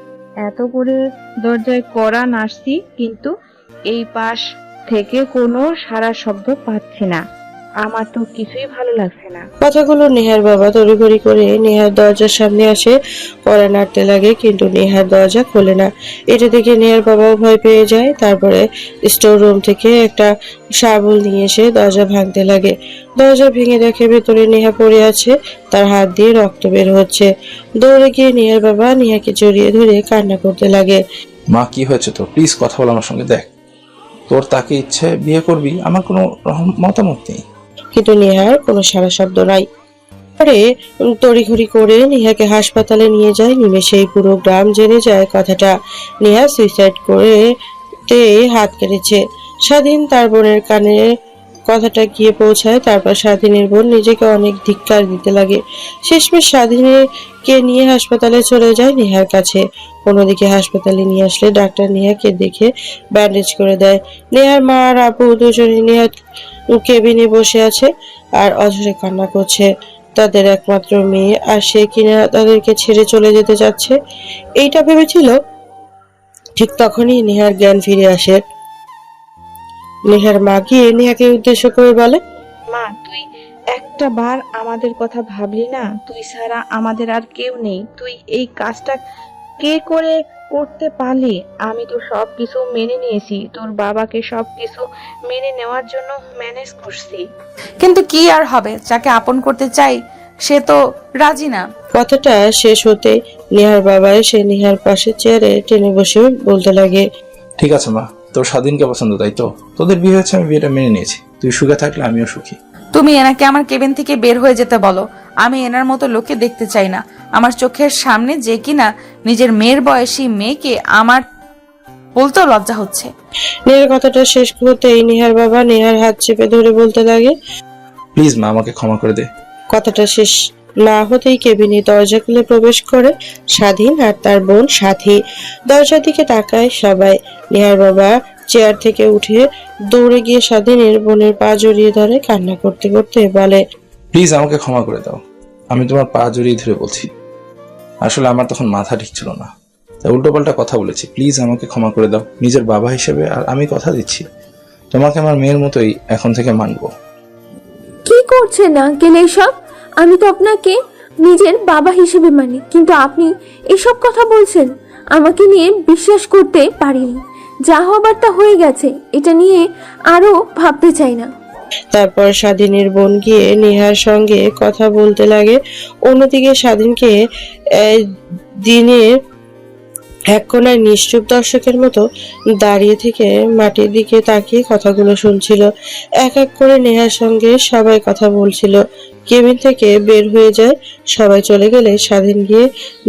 এত করে দরজায় কড়া নাড়ছি, কিন্তু এই পাশ থেকে কোনো সারা শব্দ পাচ্ছি না। আমার তো কিছুই ভালো লাগছে না। কথাগুলো নেহার বাবা তড়িঘড়ি করে নেহার দরজার সামনে আসে, কড়া নাড়তে লাগে, কিন্তু নেহার দরজা খোলে না। এটা দেখে নেহার বাবাও ভয় পেয়ে যায়। তারপরে স্টোর রুম থেকে একটা শাবল নিয়ে এসে দরজা ভাঙতে লাগে। দরজা ভেঙে দেখে ভেতরে নেহা পড়ে আছে, তার হাত দিয়ে রক্ত বের হচ্ছে। দৌড়ে গিয়ে নেহার বাবা নেহাকে জড়িয়ে ধরে কান্না করতে লাগে। মা কি হয়েছে তোর? প্লিজ কথা বল আমার সঙ্গে। দেখ, তোর তাকে ইচ্ছে বিয়ে করবি, আমার কোনো মতামত নেই। কিন্তু নেহার কোনো সারা শব্দ নাই। পরে তড়িঘড়ি করে নেহাকে হাসপাতালে নিয়ে যায়। নিমেষেই পুরো গ্রাম জেনে যায় কথাটা। নেহা সুইসাইড করে হাত কেটেছে। স্বাধীন তার বোনের কানে কথাটা গিয়ে পৌঁছায়। তারপর স্বাধীনের বোন নিজেকে অনেক ধিক্কার দিতে লাগে। শেষমেশ স্বাধীনকে নিয়ে হাসপাতালে চলে যায় নেহার কাছে। অন্যদিকে হাসপাতালে নিয়ে আসলে ডাক্তার নেহাকে দেখে ব্যান্ডেজ করে দেয়। নেহার মা আর আপু দুজনে নেহার কেবিনে বসে আছে আর অঝরে কান্না করছে। তাদের একমাত্র মেয়ে, আর সে কিনা তাদেরকে ছেড়ে চলে যেতে চাচ্ছে, এইটা ভেবেছিল। ঠিক তখনই নেহার জ্ঞান ফিরে আসে। নেহার মা গিয়ে নেহাকে উদ্দেশ্য করে বলে, মা, তুই একটা বার আমাদের কথা ভাবলি না? তুই ছাড়া আমাদের আর কেউ নেই। তুই এই কাজটা কে করে করতে পারলি? আমি তো সবকিছু মেনে নিয়েছি, তোর বাবাকে সবকিছু মেনে নেওয়ার জন্য ম্যানেজ করছি। কিন্তু কি আর হবে, যাকে আপন করতে চাই সে তো রাজি না। কথাটা শেষ হতে নেহার বাবা এসে নেহার পাশে চেয়ারে টেনে বসে বলতে লাগে, ঠিক আছে মা, তোর স্বাধীনকে পছন্দ তাই তো? তোদের বিয়ে হয়েছে, আমি বিয়েটা মেনে নিয়েছি। তুই সুখে থাকলে আমিও সুখী। তুমি এনাকে আমার কেবিন থেকে বের হয়ে যেতে বলো। আমি এনার মতো লোককে দেখতে চাই না। আমার চোখের সামনে যে কিনা নিজের মেয়ের বয়সী মেয়েকে আমার বলতেও লজ্জা হচ্ছে। নেহার কথাটা শেষ হতেই নেহার বাবা নেহার হাত চেপে ধরে বলতে লাগে, প্লিজ মা, আমাকে ক্ষমা করে দে। কথাটা শেষ না হতেই কেবিনে দরজা খুলে প্রবেশ করে স্বাধীন আর তার বোন সাথী। দরজার দিকে তাকায় সবাই। নেহার বাবা চেয়ার থেকে উঠে দৌড়ে গিয়ে স্বাধীনের বোনের পা জড়িয়ে ধরে কান্না করতে করতে বলে, প্লিজ আমাকে ক্ষমা করে দাও। আমি তোমার পা জড়িয়ে ধরে বলছি, আসলে আমার তখন মাথা ঠিক ছিল না, তাই উল্টোপাল্টা কথা বলেছি। প্লিজ আমাকে ক্ষমা করে দাও নিজের বাবা হিসেবে। আর আমি কথা দিচ্ছি, তোমাকে আমার মেয়ের মতোই এখন থেকে মানবো। কি করছেন আঙ্কেল এইসব? আমি তো আপনাকে নিজের বাবা হিসেবে মানি, কিন্তু আপনি এসব কথা বলছেন, আমাকে নিয়ে বিশ্বাস করতে পারিনি। যা হবার তা হয়ে গেছে, এটা নিয়ে আরো ভাবতে চাই না। তারপর স্বাধীনের বোন গিয়ে নেহার সঙ্গে কথা বলতে লাগে। অন্যদিকে স্বাধীনকে দিনের এক কোনায় নিশ্চুপ দর্শকের মতো দাঁড়িয়ে থেকে মাটির দিকে তাকিয়ে কথাগুলো শুনছিল। এক এক করে নেহার সঙ্গে সবাই কথা বলছিল। কেবিন থেকে বের হয়ে যায়। সবাই চলে গেলে স্বাধীন গিয়ে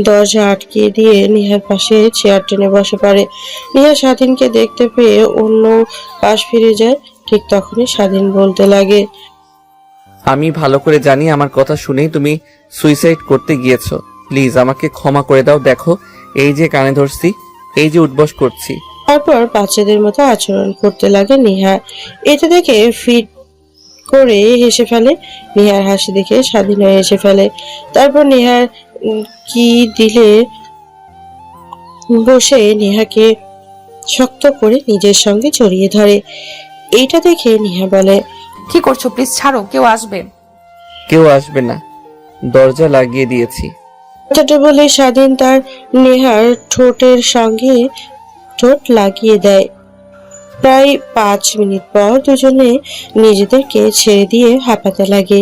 দরজা আটকিয়ে দিয়ে নেহার পাশে চেয়ার টেনে বসে পড়ে। নেহা স্বাধীনকে দেখতে পেয়ে অন্য পাশ ফিরে যায়। ঠিক তখনই স্বাধীন বলতে লাগে, আমি ভালো করে জানি আমার কথা শুনেই তুমি সুইসাইড করতে গিয়েছো। প্লিজ আমাকে ক্ষমা করে দাও। দেখো, এই যে কানে ধরছি, এই যে উঠবস করছি। তারপর বাচ্চাদের মতো আচরণ করতে লাগে নেহা। এটা দেখে ফিট করে হেসে ফেলে। নেহার হাসি দেখে স্বাধীন হয়ে হেসে ফেলে। তারপর নেহার কি দিলে বসে নেহাকে শক্ত করে নিজের সঙ্গে জড়িয়ে ধরে। এইটা দেখে নেহা বলে, কি করছো? প্লিজ ছাড়ো, কেউ আসবে। কেউ আসবে না, দরজা লাগিয়ে দিয়েছি। কথাটা বলে স্বাধীন তার নেহার ঠোঁটের সঙ্গে ঠোঁট লাগিয়ে দেয়। প্রায় 5 মিনিট পর দুজনে নিজেদেরকে ছেড়ে দিয়ে হাঁপাতে লাগে।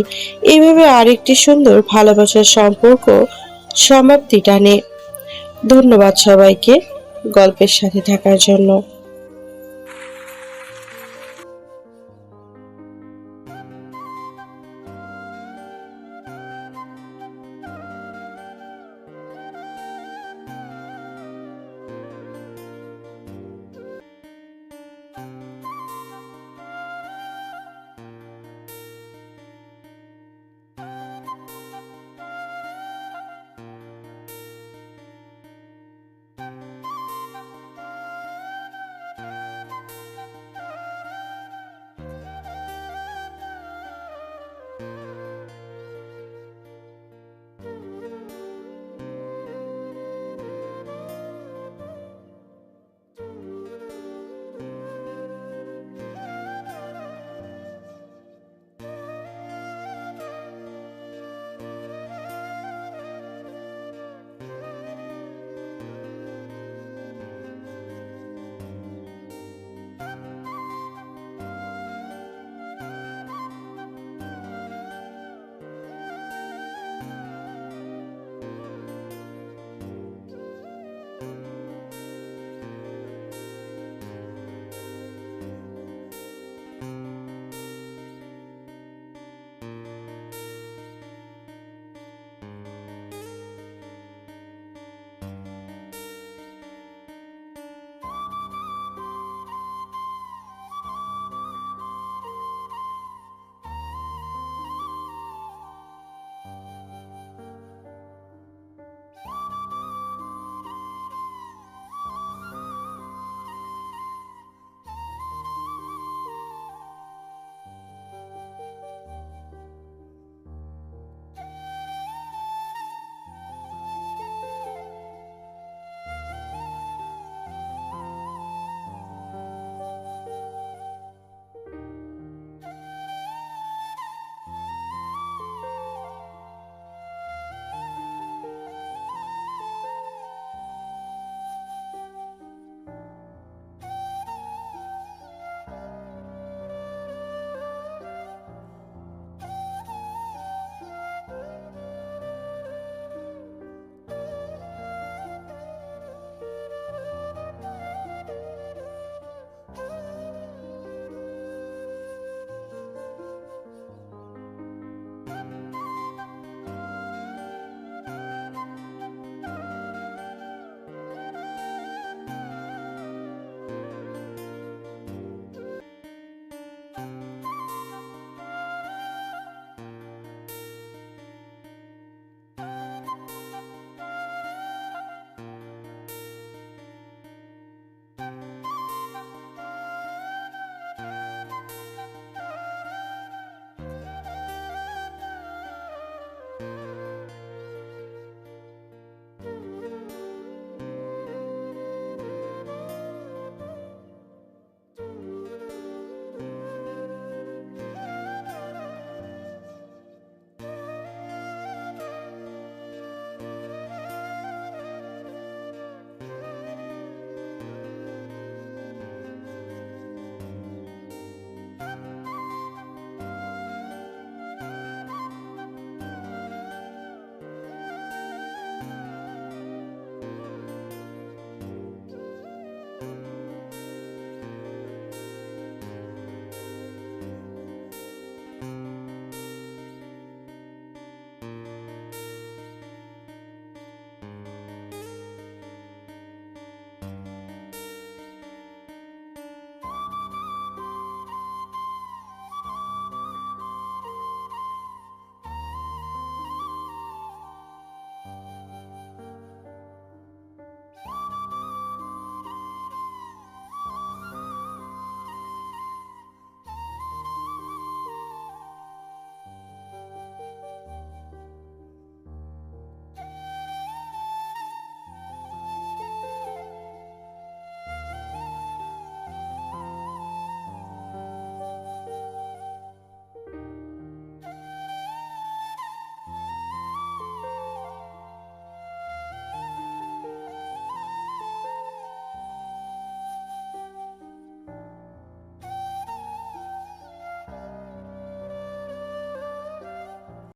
এইভাবে আরেকটি সুন্দর ভালোবাসার সম্পর্ক সমাপ্তি টানে। ধন্যবাদ সবাইকে গল্পের সাথে থাকার জন্য।